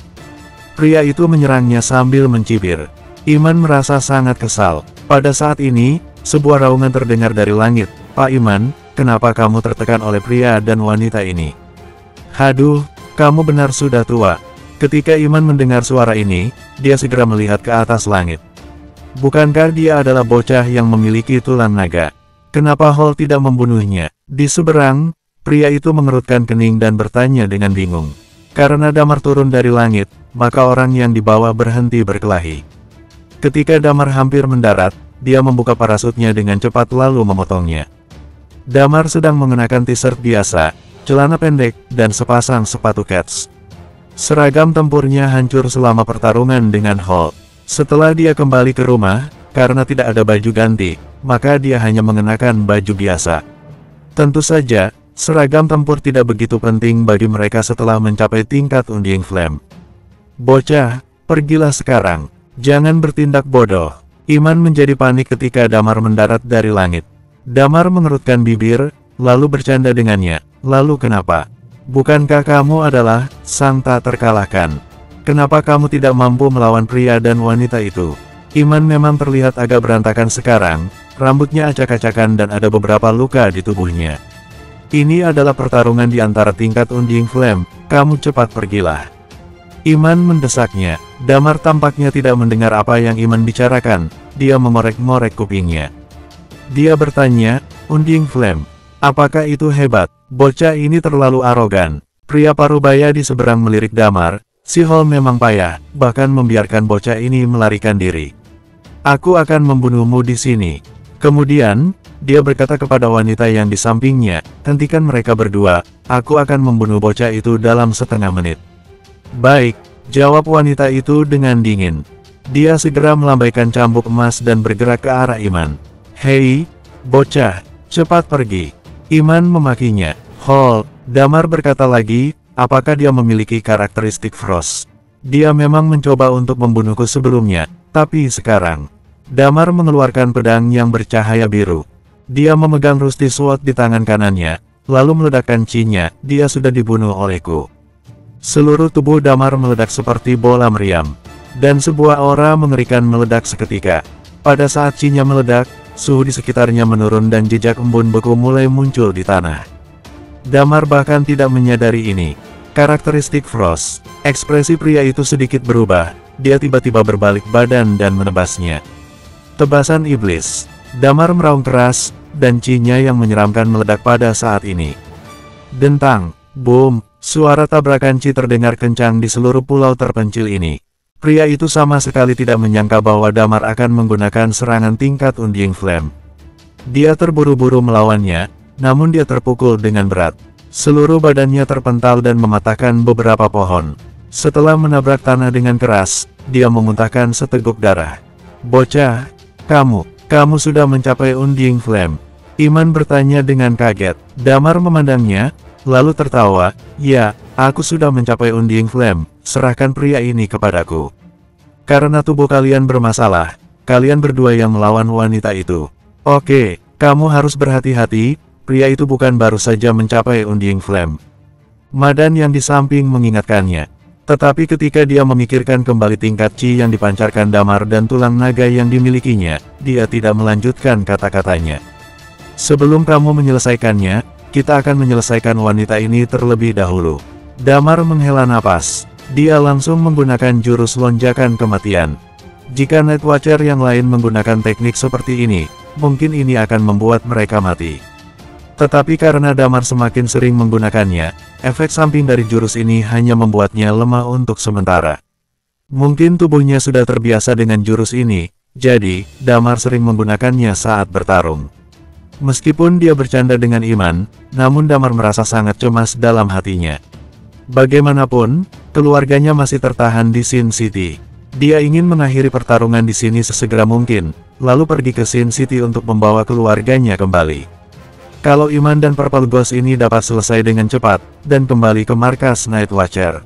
Pria itu menyerangnya sambil mencibir. Iman merasa sangat kesal. Pada saat ini, sebuah raungan terdengar dari langit. Pak Iman, kenapa kamu tertekan oleh pria dan wanita ini? Haduh, kamu benar sudah tua. Ketika Iman mendengar suara ini, dia segera melihat ke atas langit. Bukankah dia adalah bocah yang memiliki tulang naga? Kenapa Hall tidak membunuhnya? Di seberang, pria itu mengerutkan kening dan bertanya dengan bingung. Karena Damar turun dari langit, maka orang yang dibawa berhenti berkelahi. Ketika Damar hampir mendarat, dia membuka parasutnya dengan cepat lalu memotongnya. Damar sedang mengenakan t-shirt biasa, celana pendek, dan sepasang sepatu kets. Seragam tempurnya hancur selama pertarungan dengan Hall. Setelah dia kembali ke rumah, karena tidak ada baju ganti, maka dia hanya mengenakan baju biasa. Tentu saja, seragam tempur tidak begitu penting bagi mereka setelah mencapai tingkat Undying Flame. Bocah, pergilah sekarang. Jangan bertindak bodoh. Iman menjadi panik ketika Damar mendarat dari langit. Damar mengerutkan bibir, lalu bercanda dengannya. Lalu kenapa? Bukankah kamu adalah sang tak terkalahkan? Kenapa kamu tidak mampu melawan pria dan wanita itu? Iman memang terlihat agak berantakan sekarang, rambutnya acak-acakan dan ada beberapa luka di tubuhnya. Ini adalah pertarungan di antara tingkat Undying Flame, kamu cepat pergilah. Iman mendesaknya. Damar tampaknya tidak mendengar apa yang Iman bicarakan, dia mengorek-ngorek kupingnya. Dia bertanya, Undying Flame, apakah itu hebat? Bocah ini terlalu arogan. Pria parubaya di seberang melirik Damar, si Hall memang payah, bahkan membiarkan bocah ini melarikan diri. Aku akan membunuhmu di sini. Kemudian, dia berkata kepada wanita yang di sampingnya, hentikan mereka berdua, aku akan membunuh bocah itu dalam setengah menit. Baik, jawab wanita itu dengan dingin. Dia segera melambaikan cambuk emas dan bergerak ke arah Iman. Hei, bocah, cepat pergi. Iman memakinya. Hall, Damar berkata lagi, apakah dia memiliki karakteristik Frost? Dia memang mencoba untuk membunuhku sebelumnya, tapi sekarang. Damar mengeluarkan pedang yang bercahaya biru. Dia memegang Rusty Sword di tangan kanannya, lalu meledakkan chi-nya, dia sudah dibunuh olehku. Seluruh tubuh Damar meledak seperti bola meriam. Dan sebuah aura mengerikan meledak seketika. Pada saat chi-nya meledak, suhu di sekitarnya menurun dan jejak embun beku mulai muncul di tanah. Damar bahkan tidak menyadari ini. Karakteristik Frost. Ekspresi pria itu sedikit berubah. Dia tiba-tiba berbalik badan dan menebasnya. Tebasan iblis. Damar meraung keras, dan chi-nya yang menyeramkan meledak pada saat ini. Dentang. Boom. Suara tabrakan chi terdengar kencang di seluruh pulau terpencil ini. Pria itu sama sekali tidak menyangka bahwa Damar akan menggunakan serangan tingkat Undying Flame. Dia terburu-buru melawannya, namun dia terpukul dengan berat. Seluruh badannya terpental dan mematahkan beberapa pohon. Setelah menabrak tanah dengan keras, dia memuntahkan seteguk darah. Bocah, kamu sudah mencapai Undying Flame. Iman bertanya dengan kaget. Damar memandangnya, lalu tertawa, ya, aku sudah mencapai Undying Flame, serahkan pria ini kepadaku. Karena tubuh kalian bermasalah, kalian berdua yang melawan wanita itu. Oke, kamu harus berhati-hati, pria itu bukan baru saja mencapai Undying Flame. Madan yang di samping mengingatkannya. Tetapi ketika dia memikirkan kembali tingkat chi yang dipancarkan Damar dan tulang naga yang dimilikinya, dia tidak melanjutkan kata-katanya. Sebelum kamu menyelesaikannya, kita akan menyelesaikan wanita ini terlebih dahulu. Damar menghela napas. Dia langsung menggunakan jurus lonjakan kematian. Jika Night Watcher yang lain menggunakan teknik seperti ini, mungkin ini akan membuat mereka mati. Tetapi karena Damar semakin sering menggunakannya, efek samping dari jurus ini hanya membuatnya lemah untuk sementara. Mungkin tubuhnya sudah terbiasa dengan jurus ini, jadi, Damar sering menggunakannya saat bertarung. Meskipun dia bercanda dengan Iman, namun Damar merasa sangat cemas dalam hatinya. Bagaimanapun, keluarganya masih tertahan di Sin City. Dia ingin mengakhiri pertarungan di sini sesegera mungkin, lalu pergi ke Sin City untuk membawa keluarganya kembali. Kalau Iman dan Purple Ghost ini dapat selesai dengan cepat, dan kembali ke markas Night Watcher,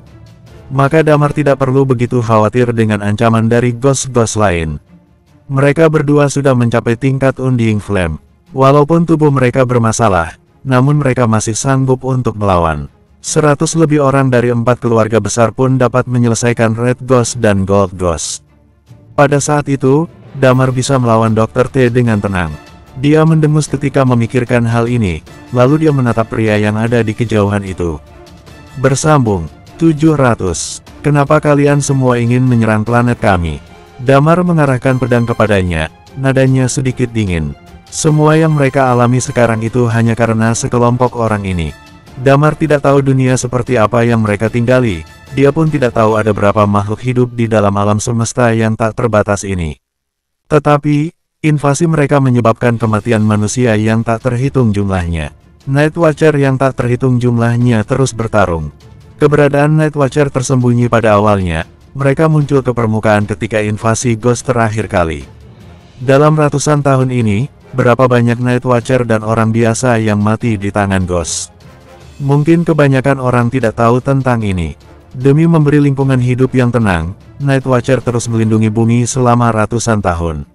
maka Damar tidak perlu begitu khawatir dengan ancaman dari ghost-ghost lain. Mereka berdua sudah mencapai tingkat Undying Flame. Walaupun tubuh mereka bermasalah, namun mereka masih sanggup untuk melawan. 100 lebih orang dari 4 keluarga besar pun dapat menyelesaikan Red Ghost dan Gold Ghost. Pada saat itu, Damar bisa melawan Dr. T dengan tenang. Dia mendengus ketika memikirkan hal ini, lalu dia menatap pria yang ada di kejauhan itu. Bersambung, 700. Kenapa kalian semua ingin menyerang planet kami? Damar mengarahkan pedang kepadanya, nadanya sedikit dingin. Semua yang mereka alami sekarang itu hanya karena sekelompok orang ini. Damar tidak tahu dunia seperti apa yang mereka tinggali, dia pun tidak tahu ada berapa makhluk hidup di dalam alam semesta yang tak terbatas ini. Tetapi, invasi mereka menyebabkan kematian manusia yang tak terhitung jumlahnya. Night Watcher yang tak terhitung jumlahnya terus bertarung. Keberadaan Night Watcher tersembunyi pada awalnya, mereka muncul ke permukaan ketika invasi Ghost terakhir kali. Dalam ratusan tahun ini, berapa banyak Night Watcher dan orang biasa yang mati di tangan Ghost? Mungkin kebanyakan orang tidak tahu tentang ini. Demi memberi lingkungan hidup yang tenang, Night Watcher terus melindungi bumi selama ratusan tahun.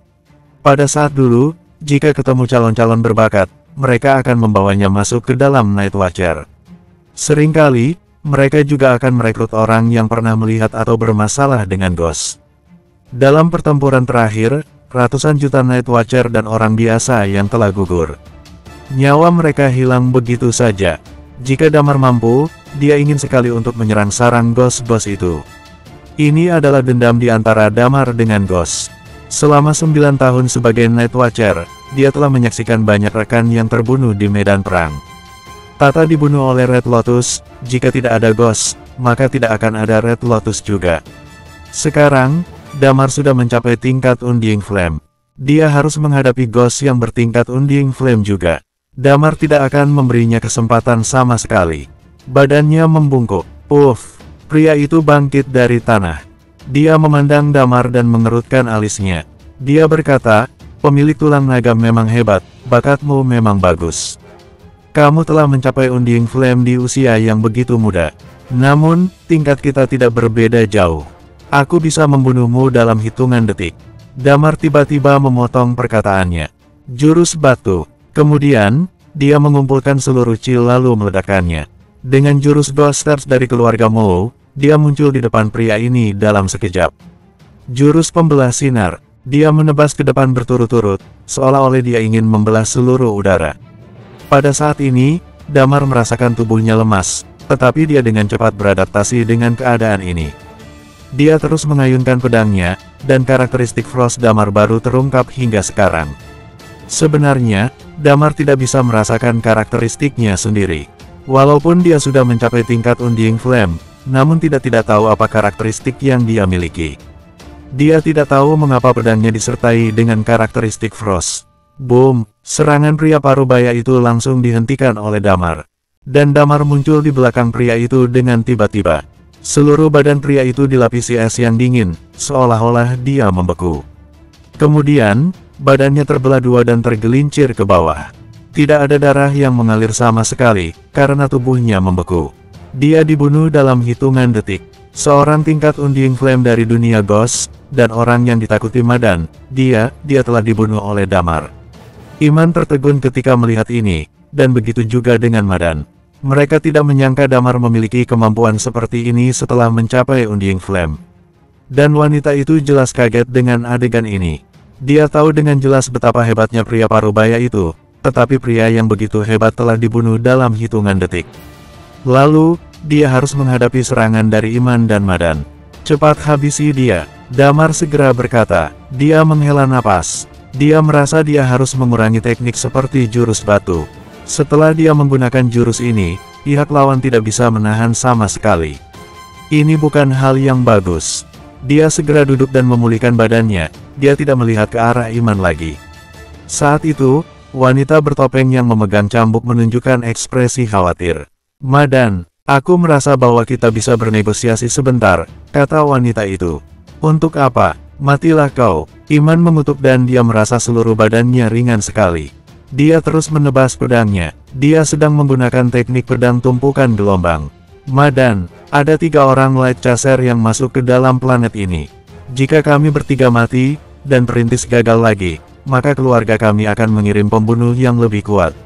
Pada saat dulu, jika ketemu calon-calon berbakat, mereka akan membawanya masuk ke dalam Night Watcher. Seringkali, mereka juga akan merekrut orang yang pernah melihat atau bermasalah dengan Ghost. Dalam pertempuran terakhir, ratusan juta Night Watcher dan orang biasa yang telah gugur. Nyawa mereka hilang begitu saja. Jika Damar mampu, dia ingin sekali untuk menyerang sarang Ghost-Ghost itu. Ini adalah dendam di antara Damar dengan Ghost. Selama 9 tahun sebagai Night Watcher, dia telah menyaksikan banyak rekan yang terbunuh di medan perang. Tata dibunuh oleh Red Lotus, jika tidak ada Ghost, maka tidak akan ada Red Lotus juga. Sekarang, Damar sudah mencapai tingkat Undying Flame. Dia harus menghadapi Ghost yang bertingkat Undying Flame juga. Damar tidak akan memberinya kesempatan sama sekali. Badannya membungkuk. Uff, pria itu bangkit dari tanah. Dia memandang Damar dan mengerutkan alisnya. Dia berkata, pemilik tulang naga memang hebat, bakatmu memang bagus. Kamu telah mencapai Undying Flame di usia yang begitu muda. Namun, tingkat kita tidak berbeda jauh. Aku bisa membunuhmu dalam hitungan detik. Damar tiba-tiba memotong perkataannya. Jurus batu. Kemudian, dia mengumpulkan seluruh Chi lalu meledakkannya. Dengan jurus Ghosters dari keluarga Mou, dia muncul di depan pria ini dalam sekejap. Jurus pembelah sinar. Dia menebas ke depan berturut-turut, seolah-olah dia ingin membelah seluruh udara. Pada saat ini, Damar merasakan tubuhnya lemas, tetapi dia dengan cepat beradaptasi dengan keadaan ini. Dia terus mengayunkan pedangnya, dan karakteristik Frost Damar baru terungkap hingga sekarang. Sebenarnya, Damar tidak bisa merasakan karakteristiknya sendiri. Walaupun dia sudah mencapai tingkat Undying Flame, namun tidak tahu apa karakteristik yang dia miliki. Dia tidak tahu mengapa pedangnya disertai dengan karakteristik Frost. Boom! Serangan pria parubaya itu langsung dihentikan oleh Damar. Dan Damar muncul di belakang pria itu dengan tiba-tiba. Seluruh badan pria itu dilapisi es yang dingin, seolah-olah dia membeku. Kemudian, badannya terbelah dua dan tergelincir ke bawah. Tidak ada darah yang mengalir sama sekali, karena tubuhnya membeku. Dia dibunuh dalam hitungan detik. Seorang tingkat Undying Flame dari dunia Ghost, dan orang yang ditakuti Madan, dia telah dibunuh oleh Damar. Iman tertegun ketika melihat ini, dan begitu juga dengan Madan. Mereka tidak menyangka Damar memiliki kemampuan seperti ini setelah mencapai Undying Flame. Dan wanita itu jelas kaget dengan adegan ini. Dia tahu dengan jelas betapa hebatnya pria parubaya itu, tetapi pria yang begitu hebat telah dibunuh dalam hitungan detik. Lalu, dia harus menghadapi serangan dari Iman dan Madan. Cepat habisi dia, Damar segera berkata. Dia menghela napas. Dia merasa dia harus mengurangi teknik seperti jurus batu. Setelah dia menggunakan jurus ini, pihak lawan tidak bisa menahan sama sekali. Ini bukan hal yang bagus. Dia segera duduk dan memulihkan badannya, dia tidak melihat ke arah Iman lagi. Saat itu, wanita bertopeng yang memegang cambuk menunjukkan ekspresi khawatir. "Madan, aku merasa bahwa kita bisa bernegosiasi sebentar," kata wanita itu. "Untuk apa? Matilah kau." Iman mengutuk dan dia merasa seluruh badannya ringan sekali. Dia terus menebas pedangnya. Dia sedang menggunakan teknik pedang tumpukan gelombang. "Madan, ada 3 orang Light Chaser yang masuk ke dalam planet ini. Jika kami bertiga mati, dan perintis gagal lagi, maka keluarga kami akan mengirim pembunuh yang lebih kuat.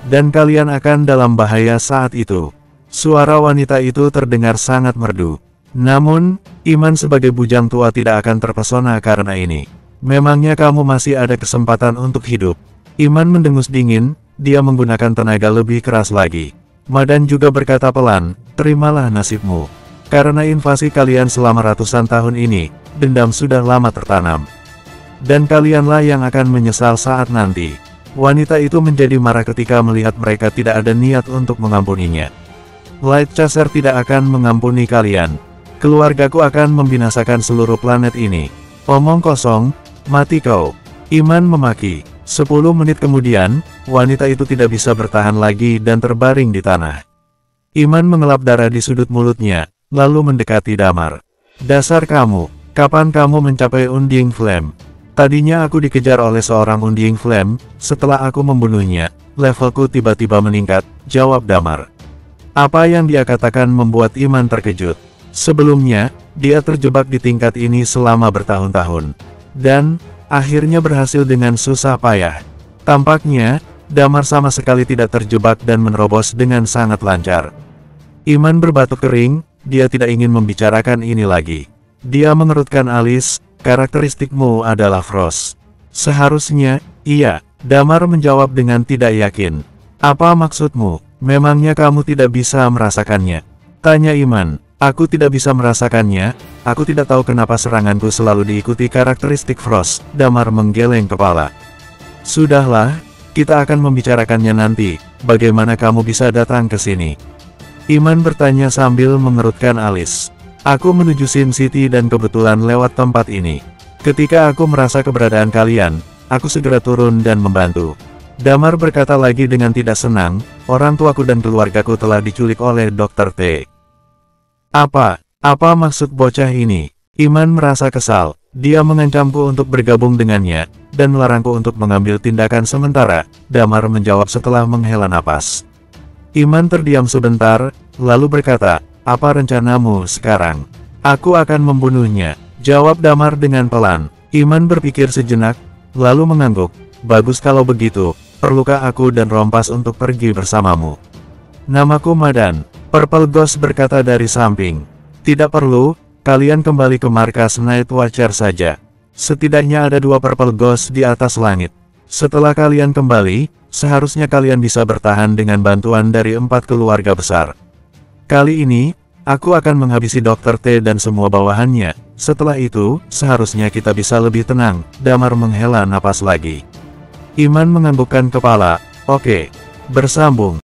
Dan kalian akan dalam bahaya saat itu." Suara wanita itu terdengar sangat merdu. Namun, Iman sebagai bujang tua tidak akan terpesona karena ini. "Memangnya kamu masih ada kesempatan untuk hidup?" Iman mendengus dingin, dia menggunakan tenaga lebih keras lagi. Madan juga berkata pelan, "Terimalah nasibmu. Karena invasi kalian selama ratusan tahun ini, dendam sudah lama tertanam. Dan kalianlah yang akan menyesal saat nanti." Wanita itu menjadi marah ketika melihat mereka tidak ada niat untuk mengampuninya. "Light Chaser tidak akan mengampuni kalian. Keluargaku akan membinasakan seluruh planet ini." "Omong kosong, mati kau!" Iman memaki. 10 menit kemudian, wanita itu tidak bisa bertahan lagi dan terbaring di tanah. Iman mengelap darah di sudut mulutnya, lalu mendekati Damar. "Dasar kamu, kapan kamu mencapai Undying Flame?" "Tadinya aku dikejar oleh seorang Undying Flame, setelah aku membunuhnya, levelku tiba-tiba meningkat," jawab Damar. Apa yang dia katakan membuat Iman terkejut. Sebelumnya, dia terjebak di tingkat ini selama bertahun-tahun. Dan, akhirnya berhasil dengan susah payah. Tampaknya, Damar sama sekali tidak terjebak dan menerobos dengan sangat lancar. Iman berbatuk kering, dia tidak ingin membicarakan ini lagi. Dia mengerutkan alis, "Karakteristikmu adalah Frost." "Seharusnya, iya," Damar menjawab dengan tidak yakin. "Apa maksudmu? Memangnya kamu tidak bisa merasakannya?" tanya Iman. "Aku tidak bisa merasakannya, aku tidak tahu kenapa seranganku selalu diikuti karakteristik Frost." Damar menggeleng kepala. "Sudahlah, kita akan membicarakannya nanti, bagaimana kamu bisa datang ke sini?" Iman bertanya sambil mengerutkan alis. "Aku menuju Sin City dan kebetulan lewat tempat ini. Ketika aku merasa keberadaan kalian, aku segera turun dan membantu." Damar berkata lagi dengan tidak senang, "Orang tuaku dan keluargaku telah diculik oleh Dr. T." Apa maksud bocah ini?" Iman merasa kesal. Dia mengancamku untuk bergabung dengannya, dan melarangku untuk mengambil tindakan sementara. Damar menjawab setelah menghela napas. Iman terdiam sebentar, lalu berkata, "Apa rencanamu sekarang?" "Aku akan membunuhnya," jawab Damar dengan pelan. Iman berpikir sejenak, lalu mengangguk. "Bagus kalau begitu, perlukah aku dan Rompas untuk pergi bersamamu?" "Namaku Madan," Purple Ghost berkata dari samping. "Tidak perlu, kalian kembali ke markas Night Watcher saja. Setidaknya ada 2 Purple Ghost di atas langit. Setelah kalian kembali, seharusnya kalian bisa bertahan dengan bantuan dari 4 keluarga besar. Kali ini, aku akan menghabisi Dr. T dan semua bawahannya. Setelah itu, seharusnya kita bisa lebih tenang." Damar menghela napas lagi. Iman menganggukkan kepala. "Oke, bersambung."